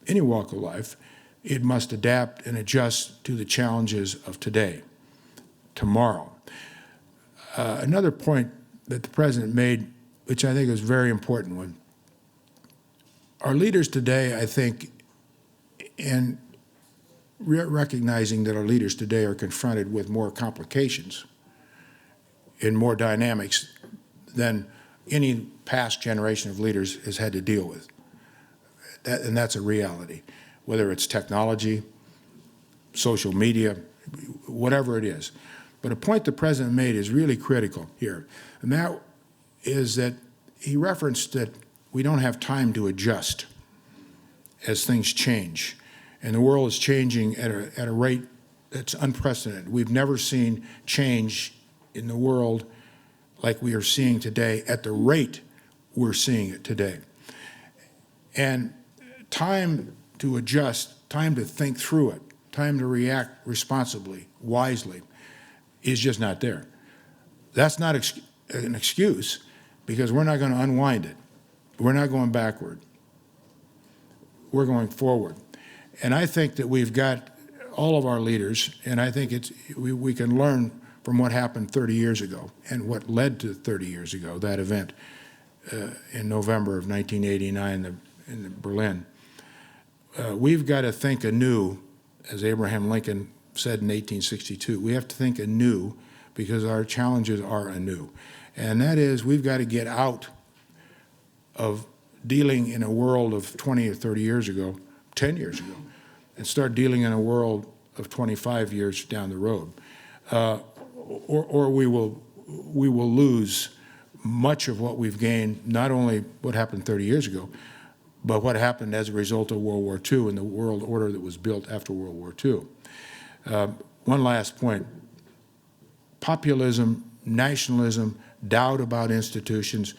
Speaker 4: any walk of life, it must adapt and adjust to the challenges of today, tomorrow. Another point that the president made, which I think is a very important one, our leaders today, I think, and recognizing that our leaders today are confronted with more complications and more dynamics than any past generation of leaders has had to deal with. And that's a reality, whether it's technology, social media, whatever it is. But a point the president made is really critical here, and that is that he referenced that we don't have time to adjust as things change. And the world is changing at a rate that's unprecedented. We've never seen change in the world like we are seeing today at the rate we're seeing it today. And time to adjust, time to think through it, time to react responsibly, wisely, is just not there. That's not an excuse, because we're not going to unwind it. We're not going backward. We're going forward. And I think that we've got all of our leaders, and I think we can learn from what happened 30 years ago and what led to 30 years ago, that event in November of 1989 in Berlin. We've got to think anew, as Abraham Lincoln said in 1862. We have to think anew because our challenges are anew. And that is, we've got to get out of dealing in a world of 20 or 30 years ago, 10 years ago, and start dealing in a world of 25 years down the road. Or we will lose much of what we've gained, not only what happened 30 years ago, but what happened as a result of World War II and the world order that was built after World War II. One last point. Populism, nationalism, doubt about institutions,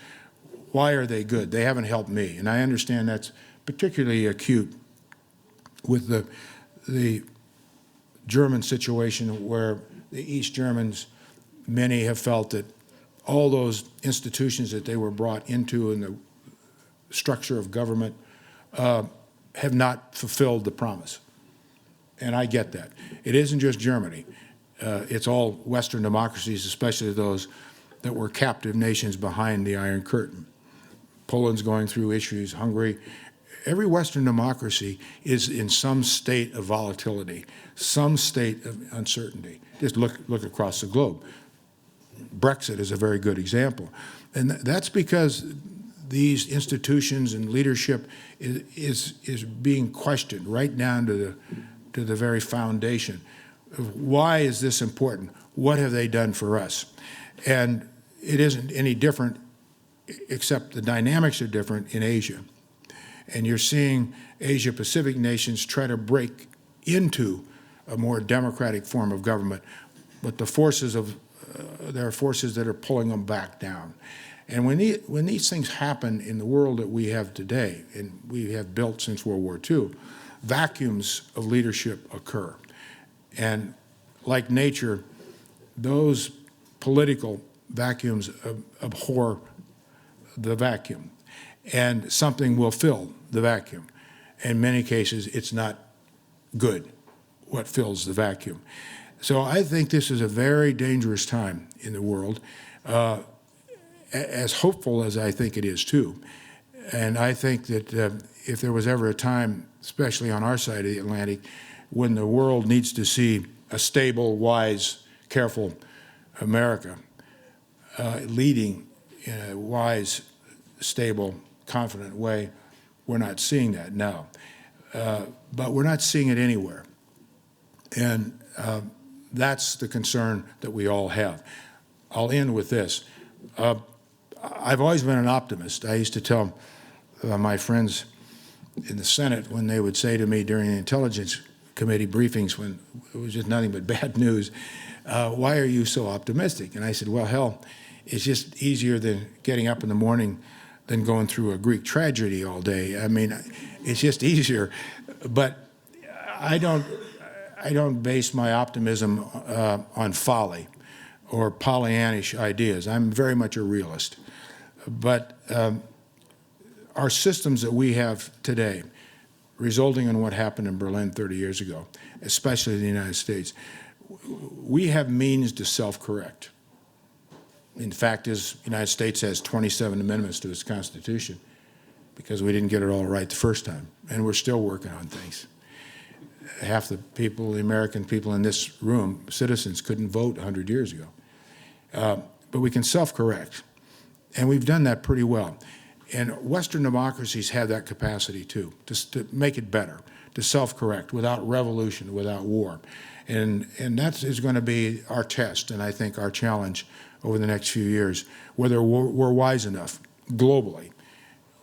Speaker 4: why are they good? They haven't helped me. And I understand that's particularly acute with the German situation, where the East Germans, many have felt that all those institutions that they were brought into in the structure of government have not fulfilled the promise. And I get that. It isn't just Germany. It's all Western democracies, especially those that were captive nations behind the Iron Curtain. Poland's going through issues, Hungary, every Western democracy is in some state of volatility, some state of uncertainty. Just look across the globe. Brexit is a very good example. And that's because these institutions and leadership is being questioned right down to the very foundation of why is this important? What have they done for us? And it isn't any different, except the dynamics are different in Asia. And you're seeing Asia-Pacific nations try to break into a more democratic form of government, but the forces of there are forces that are pulling them back down. And when these things happen in the world that we have today, and we have built since World War II, vacuums of leadership occur. And like nature, those political vacuums abhor the vacuum. And something will fill the vacuum. In many cases, it's not good what fills the vacuum. So I think this is a very dangerous time in the world, as hopeful as I think it is too. And I think that if there was ever a time, especially on our side of the Atlantic, when the world needs to see a stable, wise, careful America leading in a wise, stable, confident way, we're not seeing that now. But we're not seeing it anywhere. And that's the concern that we all have. I'll end with this. I've always been an optimist. I used to tell my friends in the Senate when they would say to me during the Intelligence Committee briefings when it was just nothing but bad news, why are you so optimistic? And I said, well, hell, it's just easier than getting up in the morning than going through a Greek tragedy all day. I mean, it's just easier. But I don't base my optimism on folly or Pollyannish ideas. I'm very much a realist. But our systems that we have today, resulting in what happened in Berlin 30 years ago, especially in the United States, we have means to self-correct. In fact, the United States has 27 amendments to its Constitution because we didn't get it all right the first time, and we're still working on things. Half the people, the American people in this room, citizens, couldn't vote 100 years ago. But we can self-correct, and we've done that pretty well. And Western democracies have that capacity too, to make it better, to self-correct without revolution, without war. And that is going to be our test, and I think our challenge over the next few years, whether we're wise enough globally,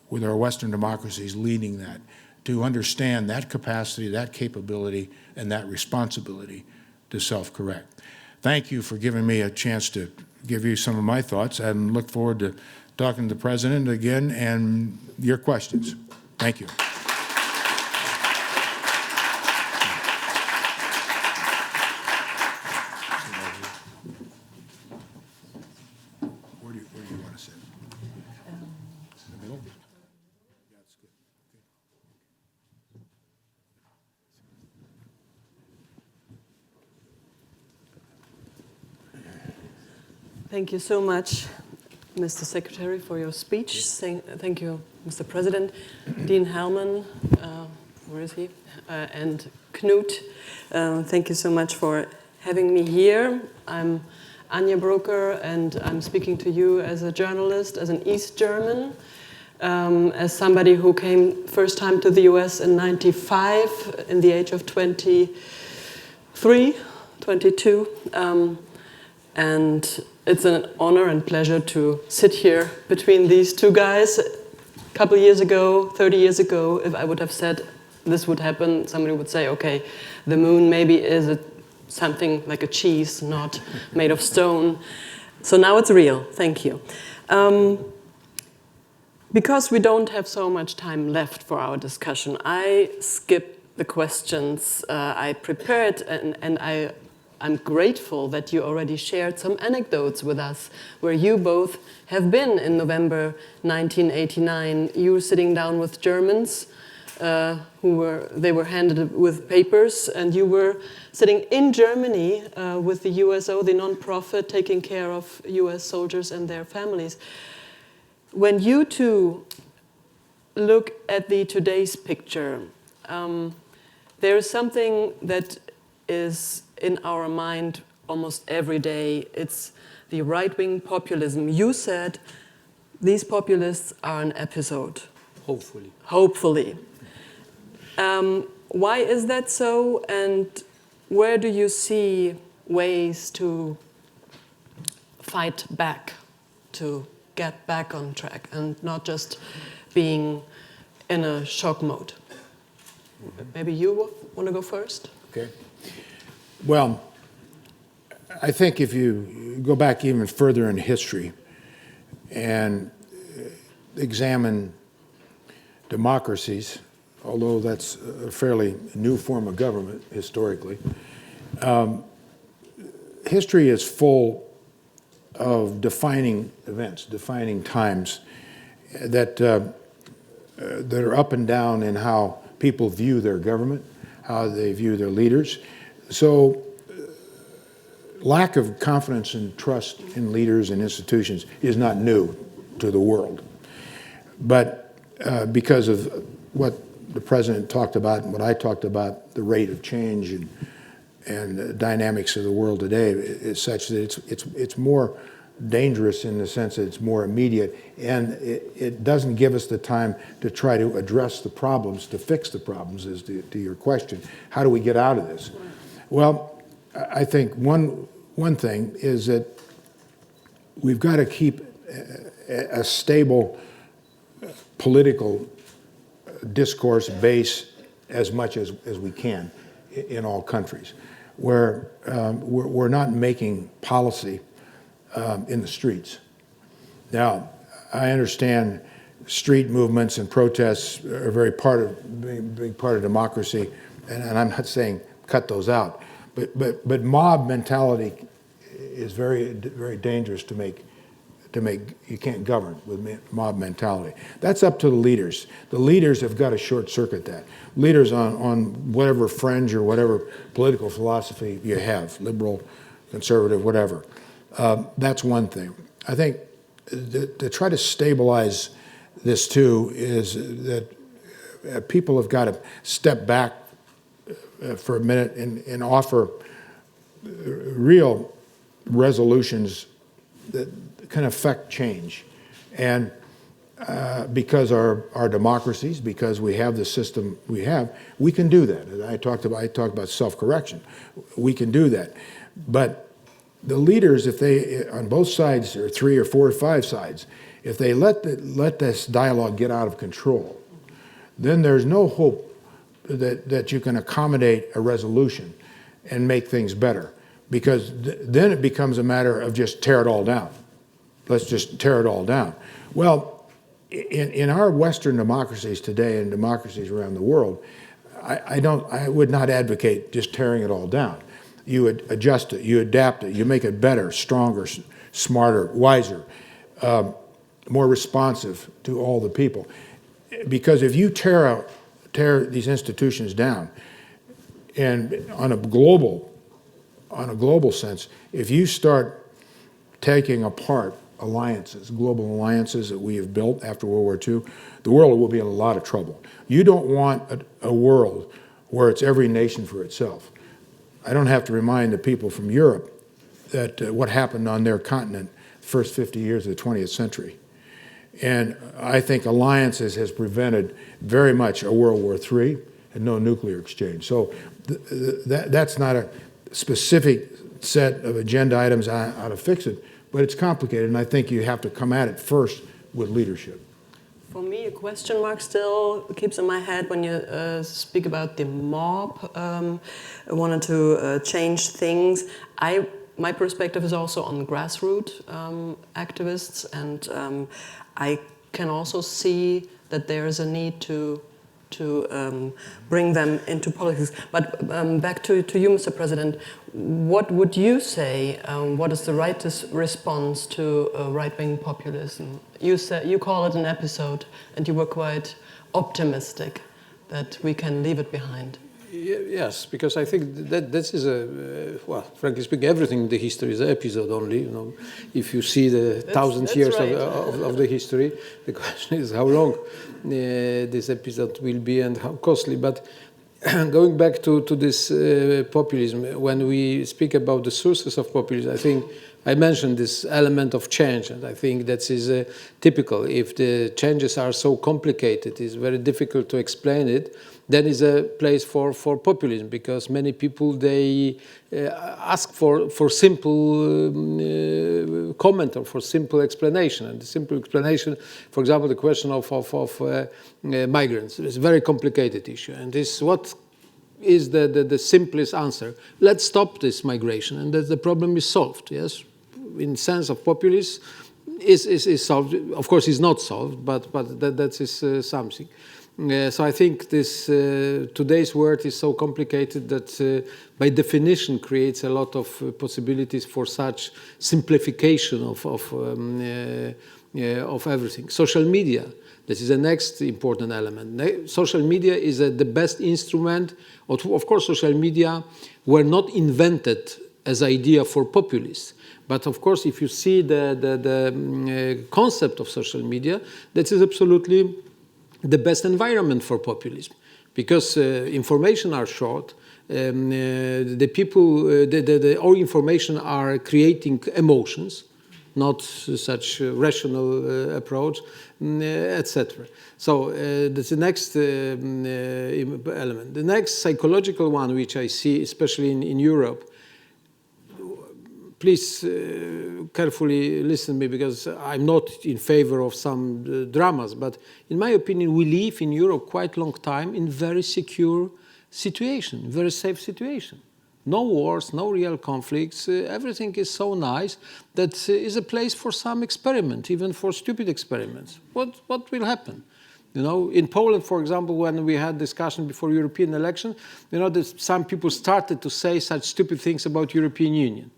Speaker 4: with our Western democracies leading that, to understand that capacity, that capability, and that responsibility to self-correct. Thank you for giving me a chance to give you some of my thoughts, and look forward to talking to the President again and your questions. Thank you. Where do you want to sit? In the middle? Yeah, that's good.
Speaker 5: Thank you so much, Mr. Secretary, for your speech. Thank you, Mr. President. Dean Hellman, where is he? And Knut, thank you so much for having me here. I'm Anja Broker, and I'm speaking to you as a journalist, as an East German, as somebody who came first time to the US in '95 in the age of 22. And it's an honor and pleasure to sit here between these two guys. A couple years ago, 30 years ago, if I would have said this would happen, somebody would say, okay, the moon maybe is something like a cheese, not made of stone. So now it's real. Thank you. Because we don't have so much time left for our discussion, I skip the questions I prepared, and I'm grateful that you already shared some anecdotes with us where you both have been in November 1989. You were sitting down with Germans they were handed with papers, and you were sitting in Germany with the USO, the non-profit, taking care of US soldiers and their families. When you two look at the today's picture, there is something that is in our mind almost every day. It's the right-wing populism. You said these populists are an episode.
Speaker 3: Hopefully.
Speaker 5: Hopefully. Why is that so, and where do you see ways to fight back, to get back on track, and not just being in a shock mode? Maybe you want to go first?
Speaker 4: Okay. Well, I think if you go back even further in history and examine democracies, although that's a fairly new form of government historically, history is full of defining events, defining times that are up and down in how people view their government, how they view their leaders. So lack of confidence and trust in leaders and institutions is not new to the world. But because of what the president talked about and what I talked about, the rate of change and the dynamics of the world today is such that it's more dangerous in the sense that it's more immediate, and it doesn't give us the time to try to address the problems, to fix the problems, as to your question. How do we get out of this? Well, I think one thing is that we've got to keep a stable political discourse base as much as we can in all countries, where we're not making policy in the streets. Now, I understand street movements and protests are very big part of democracy, and I'm not saying cut those out, but mob mentality is very, very dangerous to make. You can't govern with mob mentality. That's up to the leaders. The leaders have got to short circuit that. Leaders on whatever fringe or whatever political philosophy you have, liberal, conservative, whatever. That's one thing. I think to try to stabilize this too is that people have got to step back for a minute and offer real resolutions that can affect change. And because our democracies, because we have the system we have, we can do that. I talked about self-correction. We can do that. But the leaders, if they, on both sides, or 3 or 4 or 5 sides, if they let this dialogue get out of control, then there's no hope that you can accommodate a resolution and make things better. Because then it becomes a matter of just tear it all down. Let's just tear it all down. Well, in our Western democracies today and democracies around the world, I would not advocate just tearing it all down. You would adjust it, you adapt it, you make it better, stronger, smarter, wiser, more responsive to all the people. Because if you tear these institutions down, and on a global sense, if you start taking apart alliances, global alliances that we have built after World War II, the world will be in a lot of trouble. You don't want a world where it's every nation for itself. I don't have to remind the people from Europe that what happened on their continent the first 50 years of the 20th century. And I think alliances has prevented very much a World War III and no nuclear exchange. So that's not a specific set of agenda items on how to fix it, but it's complicated, and I think you have to come at it first with leadership.
Speaker 5: For me, a question mark still keeps in my head when you speak about the mob wanting to change things. My perspective is also on grassroots activists, and I can also see that there is a need to bring them into politics. But back to you, Mr. President, what would you say? What is the right response to right-wing populism? You call it an episode, and you were quite optimistic that we can leave it behind.
Speaker 3: Yes, because I think that this is well, frankly speaking, everything in the history is an episode only. You know, if you see the thousands years
Speaker 5: right.
Speaker 3: of the history, the question is how long this episode will be and how costly. But going back to this populism, when we speak about the sources of populism, I think I mentioned this element of change, and I think that is typical. If the changes are so complicated, it's very difficult to explain it. Then is a place for populism, because many people, they ask for simple comment or for simple explanation. And the simple explanation, for example, the question of migrants is a very complicated issue. And this what is the simplest answer? Let's stop this migration, and the problem is solved. Yes, in sense of populism, is solved. Of course, it's not solved, but that is something. So I think this today's world is so complicated that by definition creates a lot of possibilities for such simplification of everything. Social media, this is the next important element. Social media is the best instrument. Of course, social media were not invented as idea for populists. But of course, if you see the concept of social media, that is absolutely the best environment for populism, because information are short. The people, all information are creating emotions, not such rational approach, etc. So that's the next element. The next psychological one, which I see, especially in Europe. Please carefully listen to me, because I'm not in favor of some dramas, but in my opinion, we live in Europe quite a long time in very secure situation, very safe situation. No wars, no real conflicts, everything is so nice that is a place for some experiment, even for stupid experiments. What will happen? You know, in Poland, for example, when we had discussion before European election, you know, some people started to say such stupid things about European Union.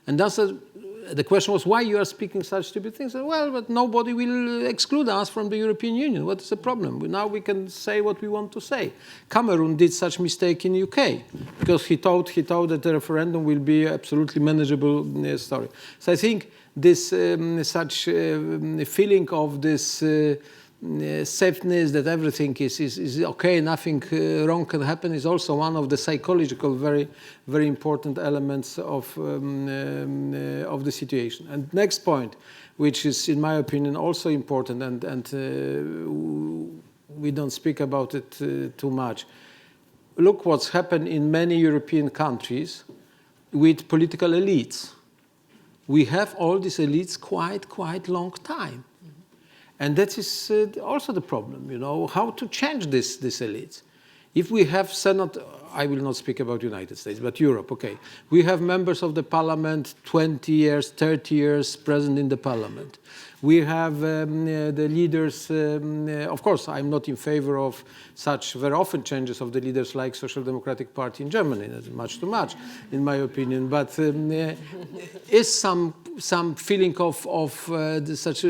Speaker 3: And that's the question was, why you are speaking such stupid things? Well, but nobody will exclude us from the European Union. What is the problem? Now we can say what we want to say. Cameron did such mistake in UK because he thought that the referendum will be absolutely manageable story. So I think this such feeling of this safeness, that everything is okay, nothing wrong can happen, is also one of the psychological very, very important elements of the situation. And next point, which is in my opinion also important, and we don't speak about it too much. Look what's happened in many European countries with political elites. We have all these elites quite long time. And that is also the problem, you know, how to change this elites. If we have Senate, I will not speak about United States, but Europe, okay. We have members of the parliament, 20 years, 30 years present in the parliament. We have the leaders, of course, I'm not in favor of such very often changes of the leaders like Social Democratic Party in Germany. That's much too much, in my opinion. But is some feeling of such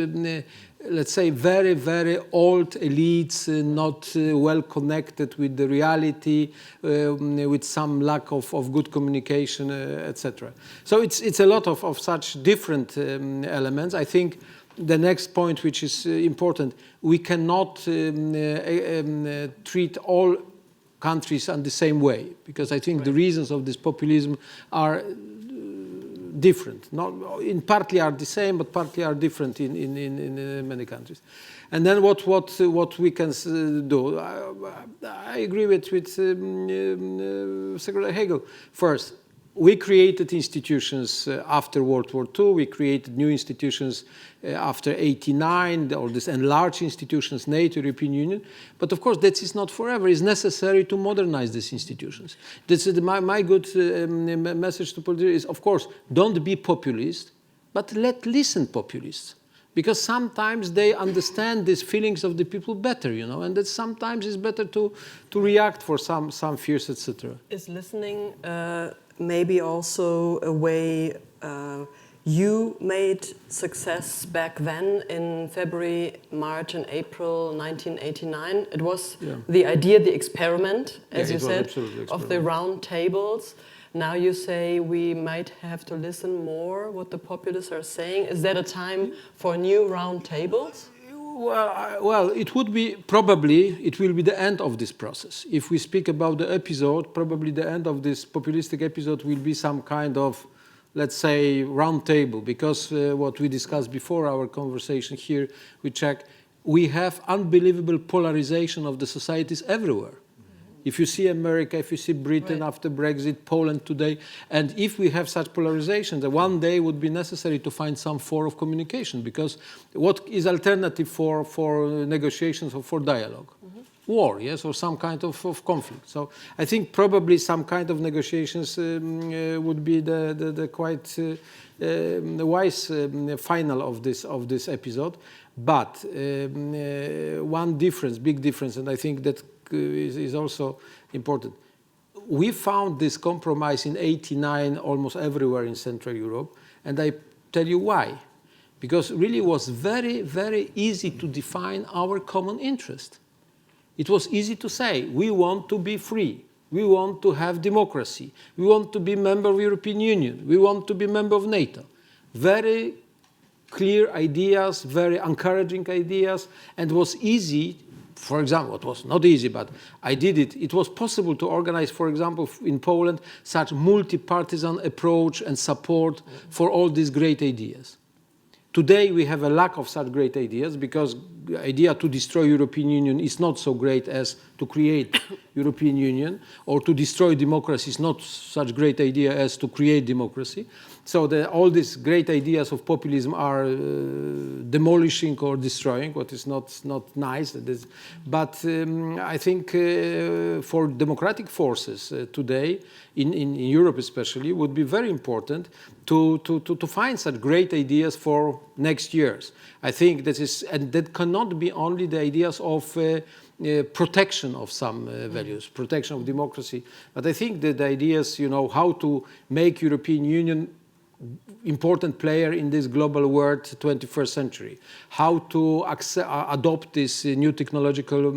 Speaker 3: let's say, very, very old elites, not well connected with the reality, with some lack of good communication, etc. So it's a lot of such different elements. I think the next point, which is important, we cannot treat all countries in the same way, because I think the reasons of this populism are different. Not in partly are the same, but partly are different in many countries. And then what we can do? I agree with Secretary Hagel. First, we created institutions after World War II. We created new institutions after '89, or these enlarged institutions, NATO, European Union. But of course, that is not forever. It's necessary to modernize these institutions. This is my good message to politicians is, of course, don't be populist, but listen populists. Because sometimes they understand these feelings of the people better, you know, and that sometimes it's better to react for some fears, etc.
Speaker 5: Is listening maybe also a way You made success back then in February, March, and April 1989. It was the idea, the experiment, as you said, of the round tables. Now you say we might have to listen more what the populists are saying. Is that a time for new round tables?
Speaker 3: Well, it would be probably, it will be the end of this process. If we speak about the episode, probably the end of this populistic episode will be some kind of, let's say, round table, because what we discussed before our conversation here, we check, we have unbelievable polarization of the societies everywhere. If you see America, if you see Britain after Brexit, Poland today, and if we have such polarization, that one day would be necessary to find some form of communication, because what is alternative for negotiations or for dialogue? War, yes, or some kind of conflict. So I think probably some kind of negotiations would be the quite wise final of this episode. But one difference, big difference, and I think that is also important. We found this compromise in '89 almost everywhere in Central Europe, and I tell you why. Because really it was very, very easy to define our common interest. It was easy to say, we want to be free, we want to have democracy, we want to be member of the European Union, we want to be member of NATO. Very clear ideas, very encouraging ideas, and it was easy. For example, it was not easy, but I did it. It was possible to organize, for example, in Poland, such multi-partisan approach and support for all these great ideas. Today, we have a lack of such great ideas, because the idea to destroy European Union is not so great as to create European Union, or to destroy democracy is not such great idea as to create democracy. So all these great ideas of populism are demolishing or destroying, what is not nice. But I think for democratic forces today, in Europe especially, would be very important to find such great ideas for next years. I think that is, and that cannot be only the ideas of protection of some values, protection of democracy, but I think that the ideas, how to make European Union important player in this global world, 21st century, how to adopt these new technological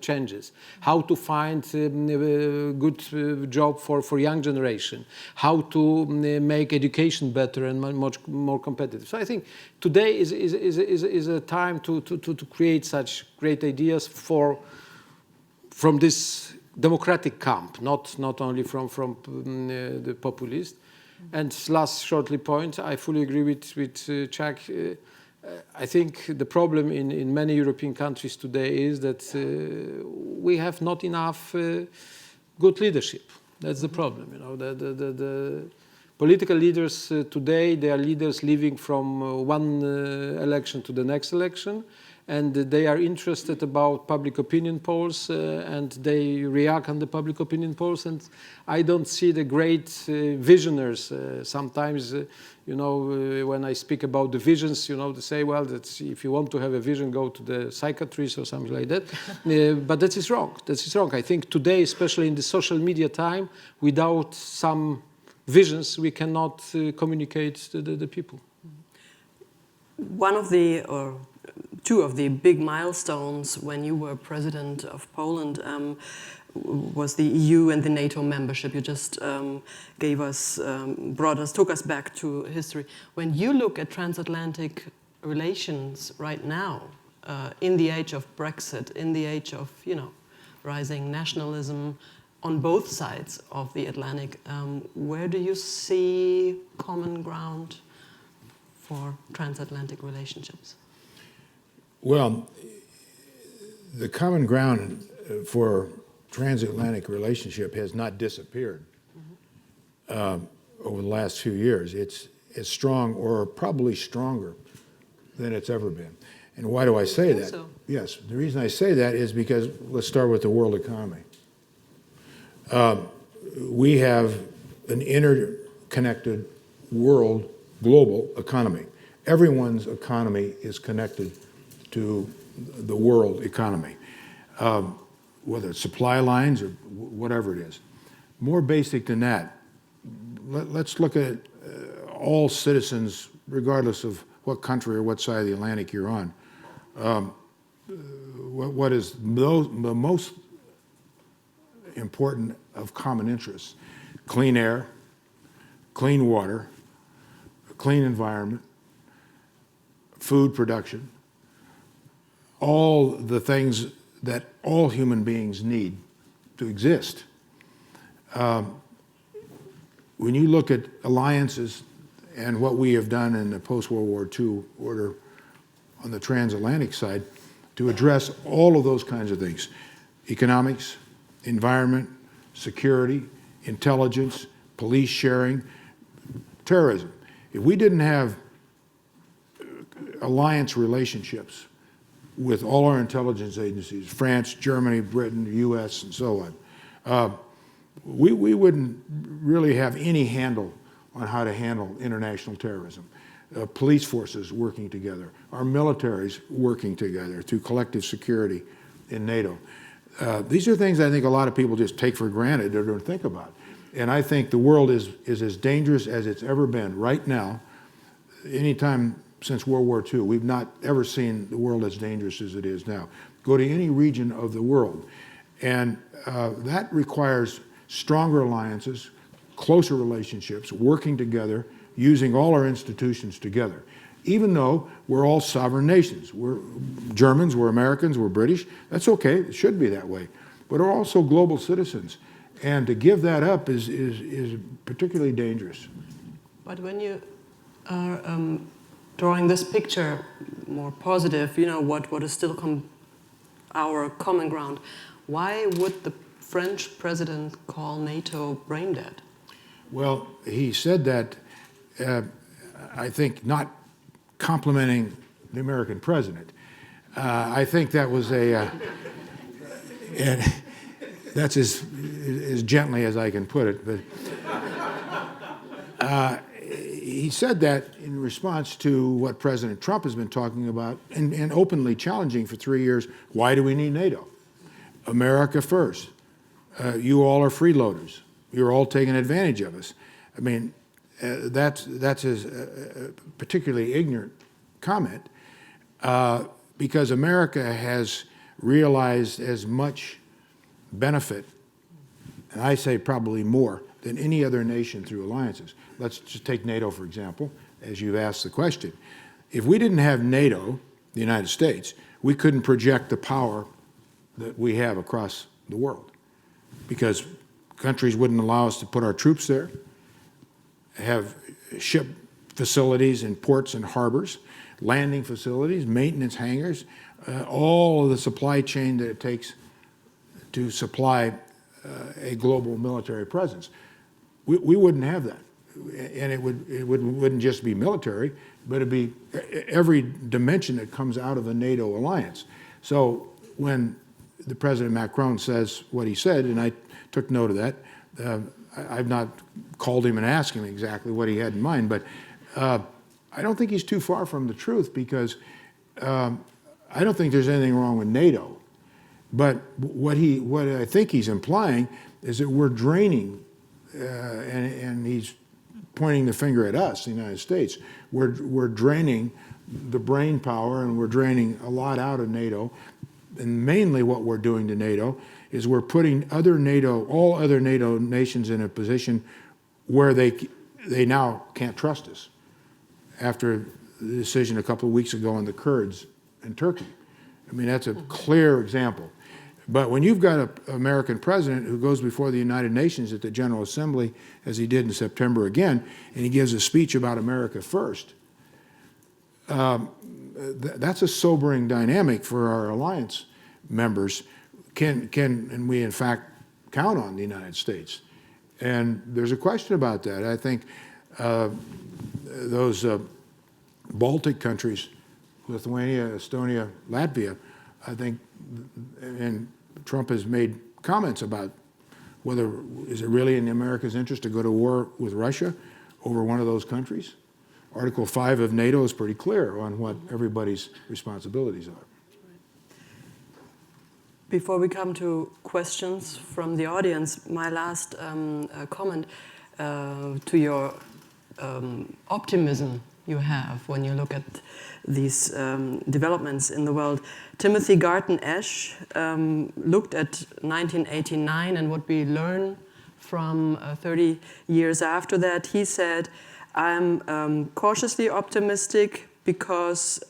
Speaker 3: changes, how to find a good job for young generation, how to make education better and much more competitive. So I think today is a time to create such great ideas from this democratic camp, not only from the populists. And last shortly point, I fully agree with Chuck. I think the problem in many European countries today is that we have not enough good leadership. That's the problem. The political leaders today, they are leaders living from one election to the next election, and they are interested about public opinion polls, and they react on the public opinion polls. And I don't see the great visionaries. Sometimes, when I speak about the visions, they say, well, that's, if you want to have a vision, go to the psychiatrist or something like that. But that is wrong. That is wrong. I think today, especially in the social media time, without some visions, we cannot communicate to the people.
Speaker 5: One of the, or two of the big milestones when you were president of Poland was the EU and the NATO membership. You just took us back to history. When you look at transatlantic relations right now, in the age of Brexit, in the age of, rising nationalism on both sides of the Atlantic, where do you see common ground for transatlantic relationships?
Speaker 4: Well, the common ground for transatlantic relationship has not disappeared over the last few years. It's as strong or probably stronger than it's ever been. And why do I say that? So. Yes, the reason I say that is because, let's start with the world economy. We have an interconnected world, global economy. Everyone's economy is connected to the world economy, whether it's supply lines or whatever it is. More basic than that, let's look at all citizens, regardless of what country or what side of the Atlantic you're on, what is the most important of common interests: clean air, clean water, a clean environment, food production, all the things that all human beings need to exist. When you look at alliances and what we have done in the post-World War II order on the transatlantic side to address all of those kinds of things: economics, environment, security, intelligence, police sharing, terrorism. If we didn't have alliance relationships with all our intelligence agencies, France, Germany, Britain, the US, and so on, we wouldn't really have any handle on how to handle international terrorism. Police forces working together, our militaries working together through collective security in NATO. These are things I think a lot of people just take for granted or don't think about. And I think the world is as dangerous as it's ever been right now. Anytime since World War II, we've not ever seen the world as dangerous as it is now. Go to any region of the world, and that requires stronger alliances, closer relationships, working together, using all our institutions together. Even though we're all sovereign nations. We're Germans, we're Americans, we're British. That's okay, it should be that way. But we're also global citizens. And to give that up is particularly dangerous.
Speaker 5: But when you are drawing this picture more positive, you know, what is still our common ground, why would the French president call NATO brain dead?
Speaker 4: Well, he said that, I think, not complimenting the American president. I think that was and that's as gently as I can put it. But he said that in response to what President Trump has been talking about and openly challenging for 3 years. Why do we need NATO? America first. You all are freeloaders. You're all taking advantage of us. I mean, that's a particularly ignorant comment because America has realized as much benefit, and I say probably more, than any other nation through alliances. Let's just take NATO, for example, as you've asked the question. If we didn't have NATO, the United States, we couldn't project the power that we have across the world because countries wouldn't allow us to put our troops there, have ship facilities in ports and harbors, landing facilities, maintenance hangars, all of the supply chain that it takes to supply a global military presence. We wouldn't have that. And it wouldn't just be military, but it'd be every dimension that comes out of a NATO alliance. So when the President Macron says what he said, and I took note of that, I've not called him and asked him exactly what he had in mind, but I don't think he's too far from the truth because I don't think there's anything wrong with NATO. But what I think he's implying is that we're draining, and he's pointing the finger at us, the United States. We're draining the brain power and we're draining a lot out of NATO. And mainly what we're doing to NATO is we're putting all other NATO nations in a position where they now can't trust us after the decision a couple of weeks ago on the Kurds in Turkey. I mean, that's a clear example. But when you've got an American president who goes before the United Nations at the General Assembly, as he did in September again, and he gives a speech about America first, that's a sobering dynamic for our alliance members. And we in fact count on the United States? And there's a question about that. I think those Baltic countries, Lithuania, Estonia, Latvia, I think, and Trump has made comments about whether is it really in America's interest to go to war with Russia over one of those countries. Article 5 of NATO is pretty clear on what everybody's responsibilities are.
Speaker 5: Before we come to questions from the audience, my last comment to your optimism you have when you look at these developments in the world. Timothy Garton Ash looked at 1989 and what we learn from 30 years after that. He said, I'm cautiously optimistic because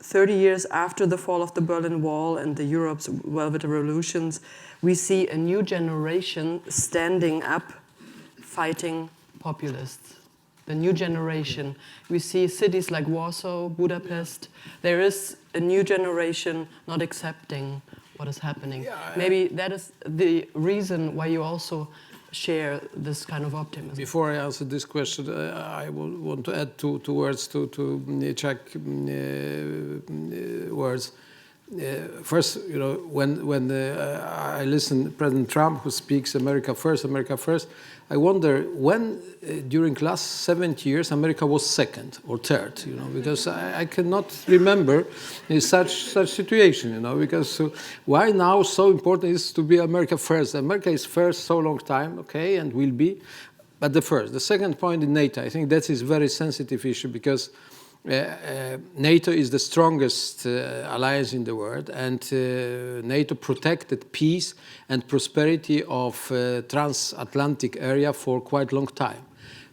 Speaker 5: 30 years after the fall of the Berlin Wall and the Europe's Velvet Revolutions, we see a new generation standing up, fighting populists. The new generation. We see cities like Warsaw, Budapest. There is a new generation not accepting what is happening. Maybe that is the reason why you also share this kind of optimism.
Speaker 3: Before I answer this question, I will want to add two words to Czech words. First, when I listen to President Trump, who speaks America first, I wonder when, during last 70 years, America was second or third, because I cannot remember such situation, because why now so important is to be America first. America is first so long time, okay, and will be, but the first. The second point in NATO, I think that is a very sensitive issue because NATO is the strongest alliance in the world, and NATO protected peace and prosperity of transatlantic area for quite a long time.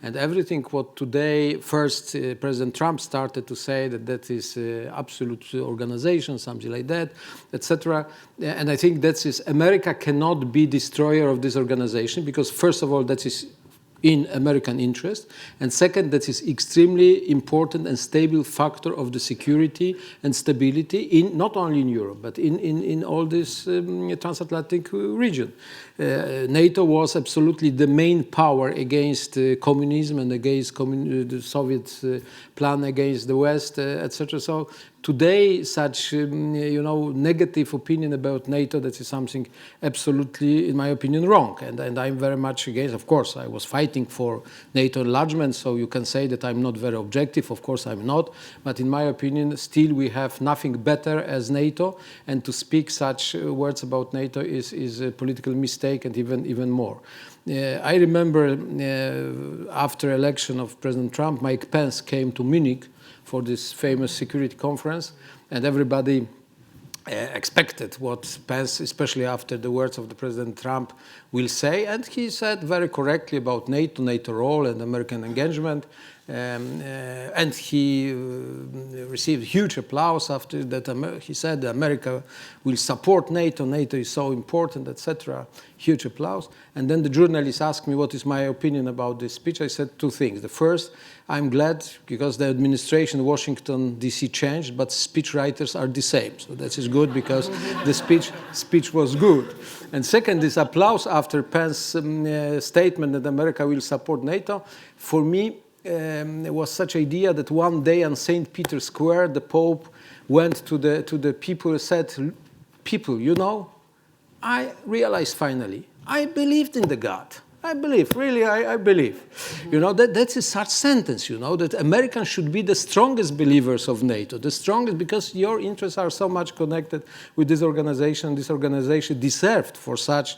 Speaker 3: And everything what today, first President Trump started to say that is absolute organization, something like that, etc. And I think that is America cannot be destroyer of this organization because first of all that is in American interest, and second, that is extremely important and stable factor of the security and stability in not only in Europe but in all this transatlantic region. NATO was absolutely the main power against communism and against the Soviet plan against the West, etc. So today, such negative opinion about NATO, that is something absolutely, in my opinion, wrong. And I'm very much against. Of course, I was fighting for NATO enlargement, so you can say that I'm not very objective. Of course, I'm not. But in my opinion, still we have nothing better as NATO. And to speak such words about NATO is a political mistake, and even more. I remember after election of President Trump, Mike Pence came to Munich for this famous security conference, and everybody expected what Pence, especially after the words of the President Trump, will say, and he said very correctly about NATO role and American engagement, and he received huge applause after that. He said America will support NATO is so important, etc. Huge applause. And then the journalist asked me what is my opinion about this speech. I said two things. The first, I'm glad because the administration in Washington, D.C. changed, but speech writers are the same. So that is good because the speech was good. And second, this applause after Pence's statement that America will support NATO, for me, it was such idea that one day on St. Peter's Square, the Pope went to the people and said, people, I realized finally, I believed in the God. I believe, really, I believe. That is such sentence, that Americans should be the strongest believers of NATO, the strongest because your interests are so much connected with this organization. This organization deserved for such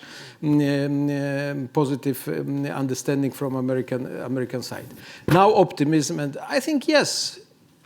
Speaker 3: positive understanding from American side. Now optimism, and I think, yes,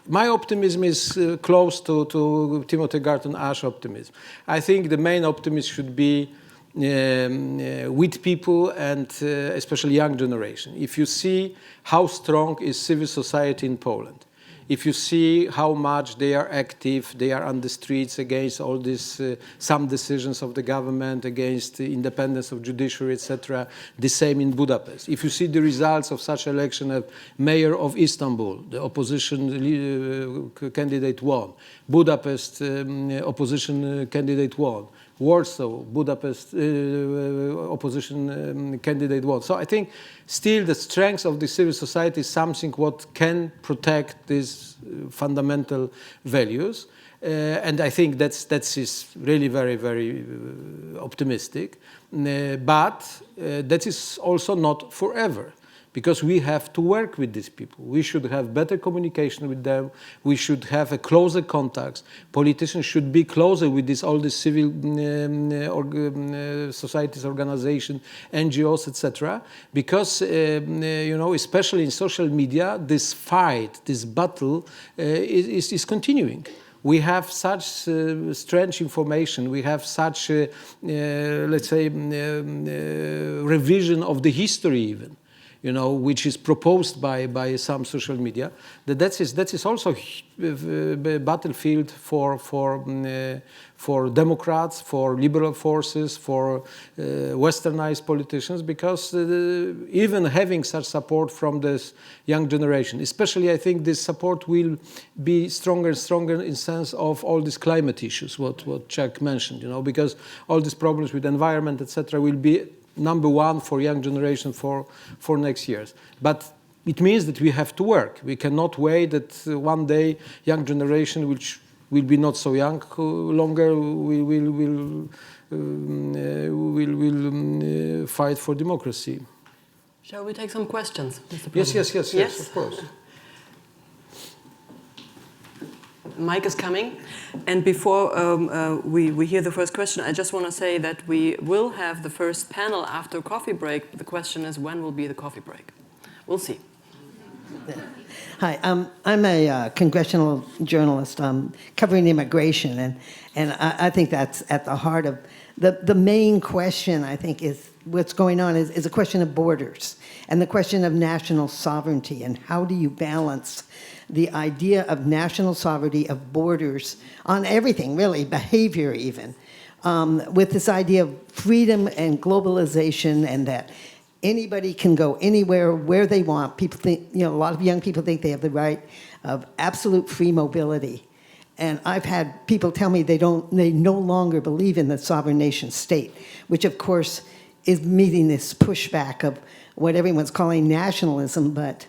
Speaker 3: my optimism is close to Timothy Garton Ash optimism. I think the main optimism should be with people and especially young generation. If you see how strong is civil society in Poland, if you see how much they are active, they are on the streets against all this, some decisions of the government, against the independence of judiciary, etc. The same in Budapest. If you see the results of such election of mayor of Istanbul, the opposition candidate won. Budapest opposition candidate won. Warsaw, Budapest opposition candidate won. So I think still the strength of the civil society is something what can protect these fundamental values. And I think that is really very, very optimistic. But that is also not forever. because we have to work with these people. We should have better communication with them. We should have a closer contacts. Politicians should be closer with all these civil societies, organizations, NGOs, etc. Because especially in social media, this fight, this battle is continuing. We have such strange information. We have such, let's say, revision of the history even, which is proposed by some social media. That is also a battlefield for Democrats, for liberal forces, for westernized politicians, because even having such support from this young generation, especially I think this support will be stronger and stronger in sense of all these climate issues, what Chuck mentioned, because all these problems with environment, etc., will be number one for young generation for next years. But it means that we have to work. We cannot wait that one day young generation, which will be not so young longer, will fight for democracy.
Speaker 5: Shall we take some questions, Mr. President?
Speaker 3: Yes, of course.
Speaker 5: Mike is coming. And before we hear the first question, I just want to say that we will have the first panel after coffee break. The question is, when will be the coffee break? We'll see.
Speaker 6: Hi, I'm a congressional journalist covering immigration, and I think that's at the heart of the main question. I think is what's going on is a question of borders and the question of national sovereignty, and how do you balance the idea of national sovereignty, of borders on everything, really, behavior even, with this idea of freedom and globalization, and that anybody can go anywhere, where they want. People think, a lot of young people think they have the right of absolute free mobility. And I've had people tell me they no longer believe in the sovereign nation state, which of course is meeting this pushback of what everyone's calling nationalism, but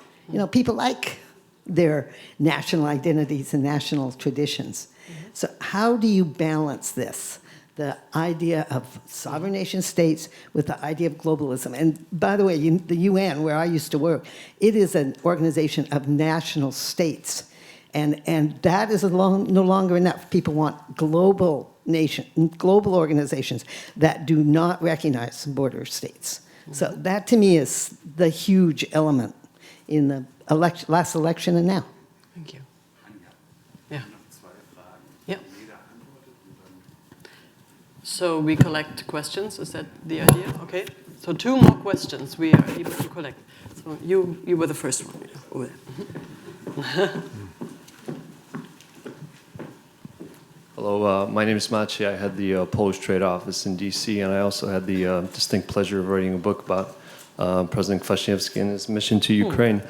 Speaker 6: people like their national identities and national traditions. Mm-hmm. So how do you balance this? The idea of sovereign nation states with the idea of globalism. And by the way, the UN, where I used to work, it is an organization of national states. And that is no longer enough. People want global organizations that do not recognize border states. Mm-hmm. So that to me is the huge element in the last election and now.
Speaker 5: Thank you. Yeah. Yeah. So we collect questions, is that the idea? Okay. So 2 more questions we are able to collect. So you were the first one over there.
Speaker 7: Hello, my name is Maciej. I had the Polish Trade Office in D.C., and I also had the distinct pleasure of writing a book about President Kwaśniewski and his mission to Ukraine.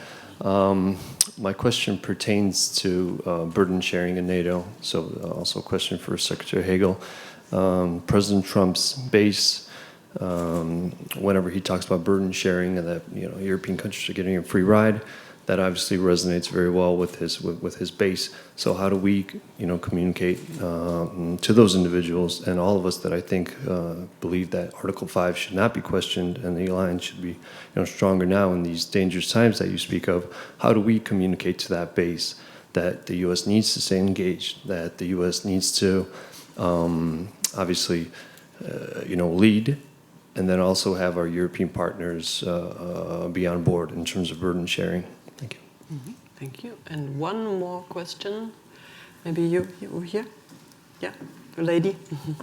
Speaker 7: My question pertains to burden sharing in NATO, so also a question for Secretary Hagel. President Trump's base, whenever he talks about burden sharing and that European countries are getting a free ride, that obviously resonates very well with his base. So how do we communicate to those individuals and all of us that I think believe that Article 5 should not be questioned and the alliance should be stronger now in these dangerous times that you speak of? How do we communicate to that base that the U.S. needs to stay engaged, that the U.S. needs to obviously lead, and then also have our European partners be on board in terms of burden sharing? Thank you.
Speaker 5: Mm-hmm. Thank you. And one more question. Maybe you over here? Yeah, the lady. Mm-hmm.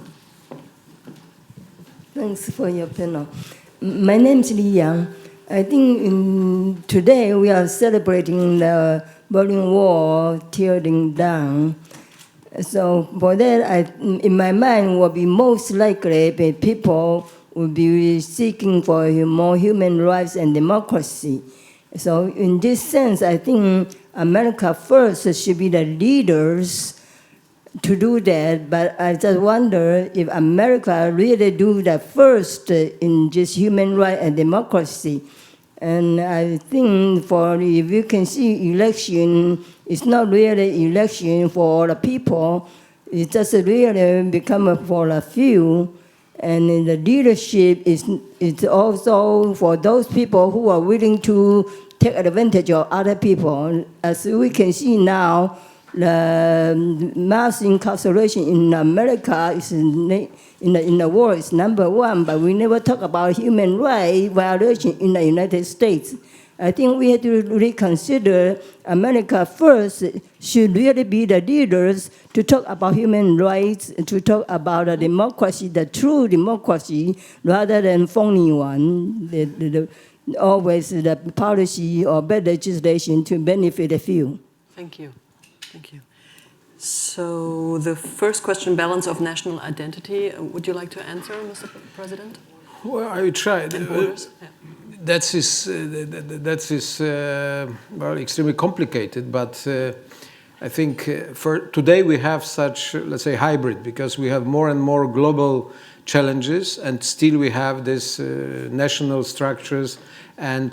Speaker 8: Thanks for your panel. My name is Li Yang. I think today we are celebrating the Berlin Wall tearing down. So for that, in my mind, will be most likely that people will be seeking for more human rights and democracy. So in this sense, I think America first should be the leaders to do that. But I just wonder if America really do that first in just human rights and democracy. And I think if you can see election, it's not really election for the people. It just really become for a few. And the leadership is also for those people who are willing to take advantage of other people. As we can see now, the mass incarceration in America is in the world is #1, but we never talk about human rights violation in the United States. I think we have to reconsider America first should really be the leaders to talk about human rights, to talk about a democracy, the true democracy, rather than phony one, always the policy or bad legislation to benefit a few.
Speaker 5: Thank you. Thank you. So the first question, balance of national identity, would you like to answer, Mr. President?
Speaker 3: Well, I will try.
Speaker 5: And borders? Yeah.
Speaker 3: That is well, extremely complicated, but I think for today we have such, let's say, hybrid, because we have more and more global challenges, and still we have this national structures and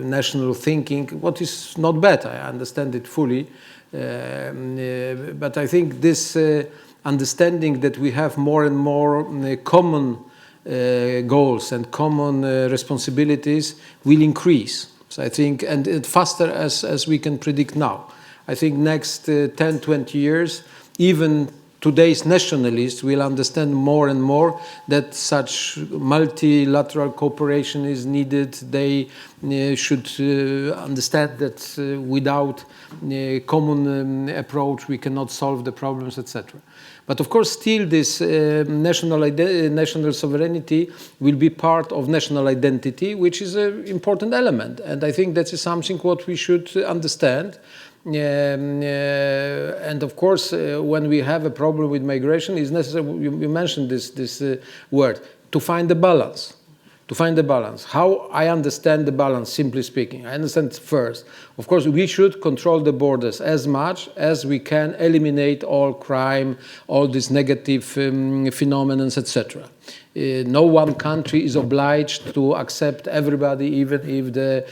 Speaker 3: national thinking, what is not bad. I understand it fully, but I think this understanding that we have more and more common goals and common responsibilities will increase. So I think, and faster as we can predict now. I think next 10, 20 years, even today's nationalists will understand more and more that such multilateral cooperation is needed. They should understand that without a common approach we cannot solve the problems, etc. But of course, still this national sovereignty will be part of national identity, which is an important element. And I think that is something what we should understand. And of course, when we have a problem with migration, it's necessary, you mentioned this word, to find the balance. To find the balance. How I understand the balance, simply speaking. I understand first. Of course, we should control the borders as much as we can eliminate all crime, all these negative phenomena, etc. No one country is obliged to accept everybody, even if the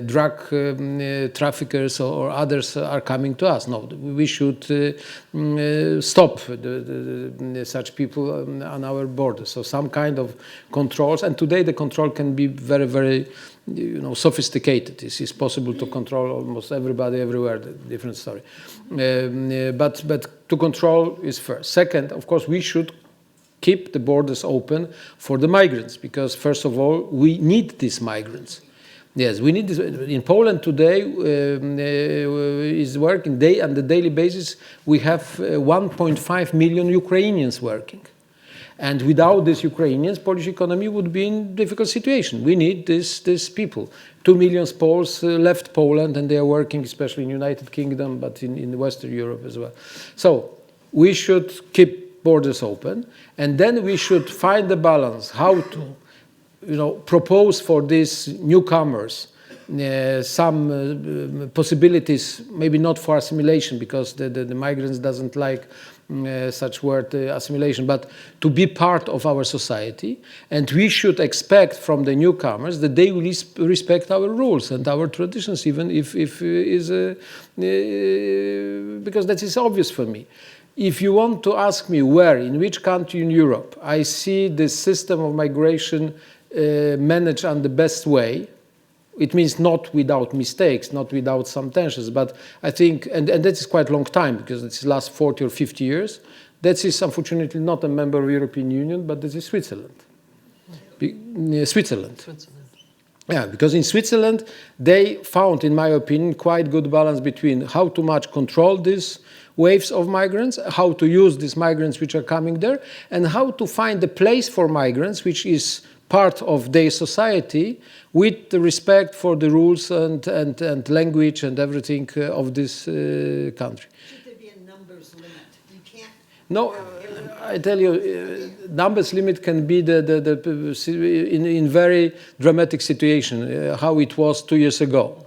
Speaker 3: drug traffickers or others are coming to us. No, we should stop such people on our borders. So some kind of controls, and today the control can be very, very sophisticated. It's possible to control almost everybody everywhere, different story. But to control is first. Second, of course, we should keep the borders open for the migrants, because first of all, we need these migrants. Yes, we need this. In Poland today is working on the daily basis. We have 1.5 million Ukrainians working. And without these Ukrainians, Polish economy would be in a difficult situation. We need these people. 2 million Poles left Poland, and they are working, especially in United Kingdom, but in Western Europe as well. So we should keep borders open, and then we should find the balance, how to propose for these newcomers some possibilities, maybe not for assimilation, because the migrants doesn't like such word assimilation, but to be part of our society. And we should expect from the newcomers that they will respect our rules and our traditions, even if is because that is obvious for me. If you want to ask me where, in which country in Europe, I see the system of migration managed in the best way, it means not without mistakes, not without some tensions, but I think, and that is quite a long time, because it's the last 40 or 50 years, that is unfortunately not a member of the European Union, but this is Switzerland. Switzerland. Yeah, because in Switzerland, they found, in my opinion, quite good balance between how to much control these waves of migrants, how to use these migrants which are coming there, and how to find a place for migrants which is part of their society with the respect for the rules and language and everything of this country.
Speaker 6: Should there be a numbers limit? You can't.
Speaker 3: No, I tell you, numbers limit can be in very dramatic situation, how it was 2 years ago.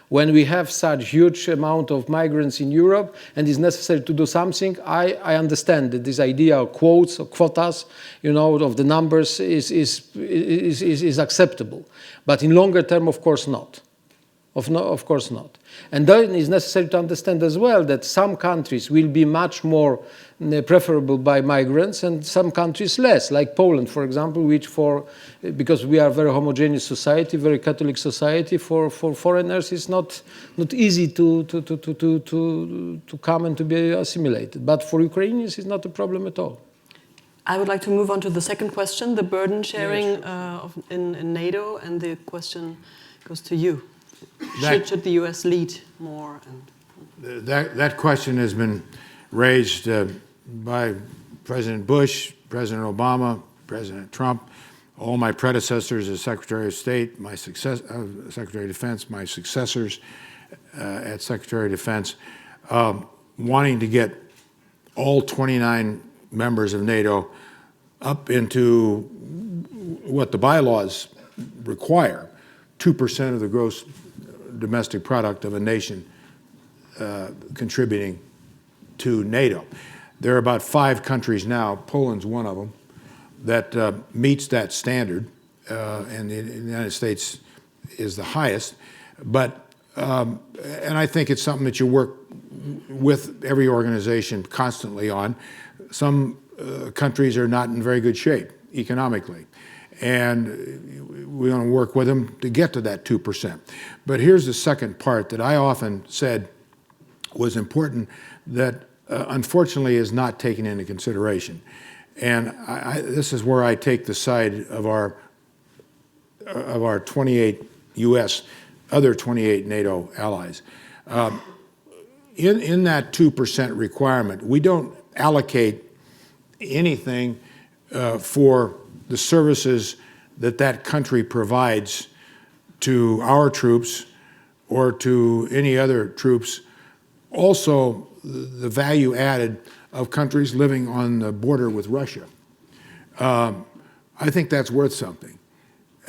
Speaker 3: When we have such huge amount of migrants in Europe and it's necessary to do something, I understand that this idea of quotas or quotas, of the numbers is acceptable. But in longer term, of course, not. Of course not. And then it's necessary to understand as well that some countries will be much more preferable by migrants and some countries less, like Poland, for example, because we are a very homogeneous society, very Catholic society, for foreigners it's not easy to come and to be assimilated. But for Ukrainians it's not a problem at all.
Speaker 5: I would like to move on to the second question, the burden sharing in NATO, and the question goes to you. Should the US lead more?
Speaker 4: That question has been raised by President Bush, President Obama, President Trump, all my predecessors as Secretary of State, my Secretary of Defense, my successors at Secretary of Defense, wanting to get all 29 members of NATO up into what the bylaws require, 2% of the gross domestic product of a nation contributing to NATO. There are about 5 countries now, Poland's one of them, that meets that standard, and the United States is the highest. But, and I think it's something that you work with every organization constantly on. Some countries are not in very good shape economically, and we want to work with them to get to that 2%. But here's the second part that I often said was important that unfortunately is not taken into consideration. And this is where I take the side of our 28 U.S., other 28 NATO allies. In that 2% requirement, we don't allocate anything for the services that country provides to our troops or to any other troops. Also, the value added of countries living on the border with Russia. I think that's worth something.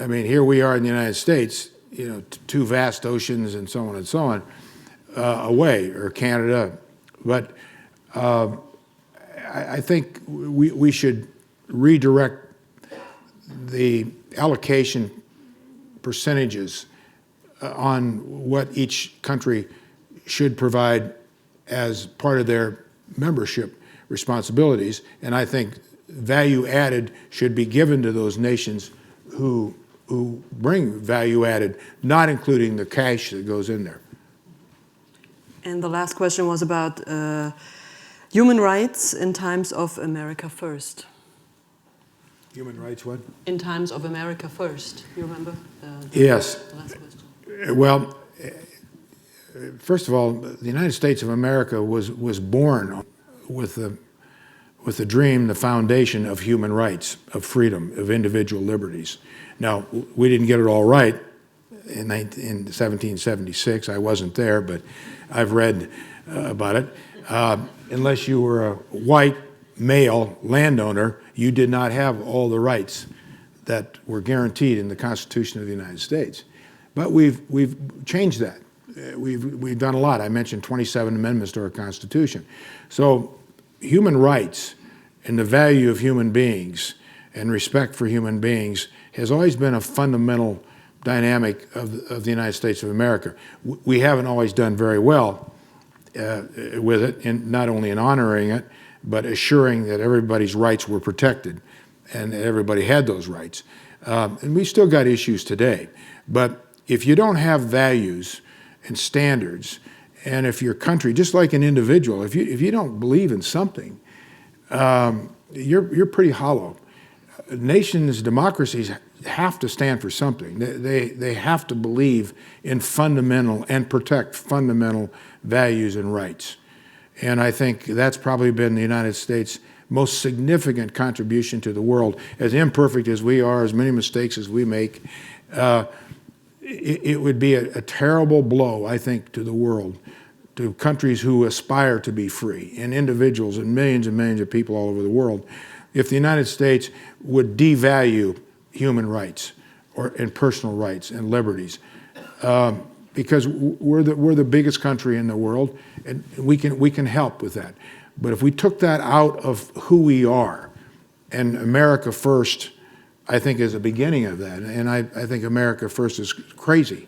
Speaker 4: I mean, here we are in the United States, you know, 2 vast oceans and so on, away, or Canada. But I think we should redirect the allocation percentages on what each country should provide as part of their membership responsibilities. And I think value added should be given to those nations who bring value added, not including the cash that goes in there.
Speaker 5: And the last question was about human rights in times of America First.
Speaker 4: Human rights, what?
Speaker 5: In times of America First. You remember?
Speaker 4: Yes.
Speaker 5: The last question.
Speaker 4: Well, first of all, the United States of America was born with the dream, the foundation of human rights, of freedom, of individual liberties. Now, we didn't get it all right in 1776. I wasn't there, but I've read about it. Unless you were a white male landowner, you did not have all the rights that were guaranteed in the Constitution of the United States. But we've changed that. We've done a lot. I mentioned 27 amendments to our Constitution. So human rights and the value of human beings and respect for human beings has always been a fundamental dynamic of the United States of America. We haven't always done very well with it, and not only in honoring it, but assuring that everybody's rights were protected and that everybody had those rights. And we still got issues today. But if you don't have values and standards, and if your country, just like an individual, if you don't believe in something, you're pretty hollow. Nations, democracies have to stand for something. They have to believe in fundamental and protect fundamental values and rights. And I think that's probably been the United States' most significant contribution to the world. As imperfect as we are, as many mistakes as we make, it would be a terrible blow, I think, to the world, to countries who aspire to be free, and individuals and millions of people all over the world, if the United States would devalue human rights and personal rights and liberties. Because we're the biggest country in the world, and we can help with that. But if we took that out of who we are, and America First, I think, is the beginning of that. And I think America First is crazy.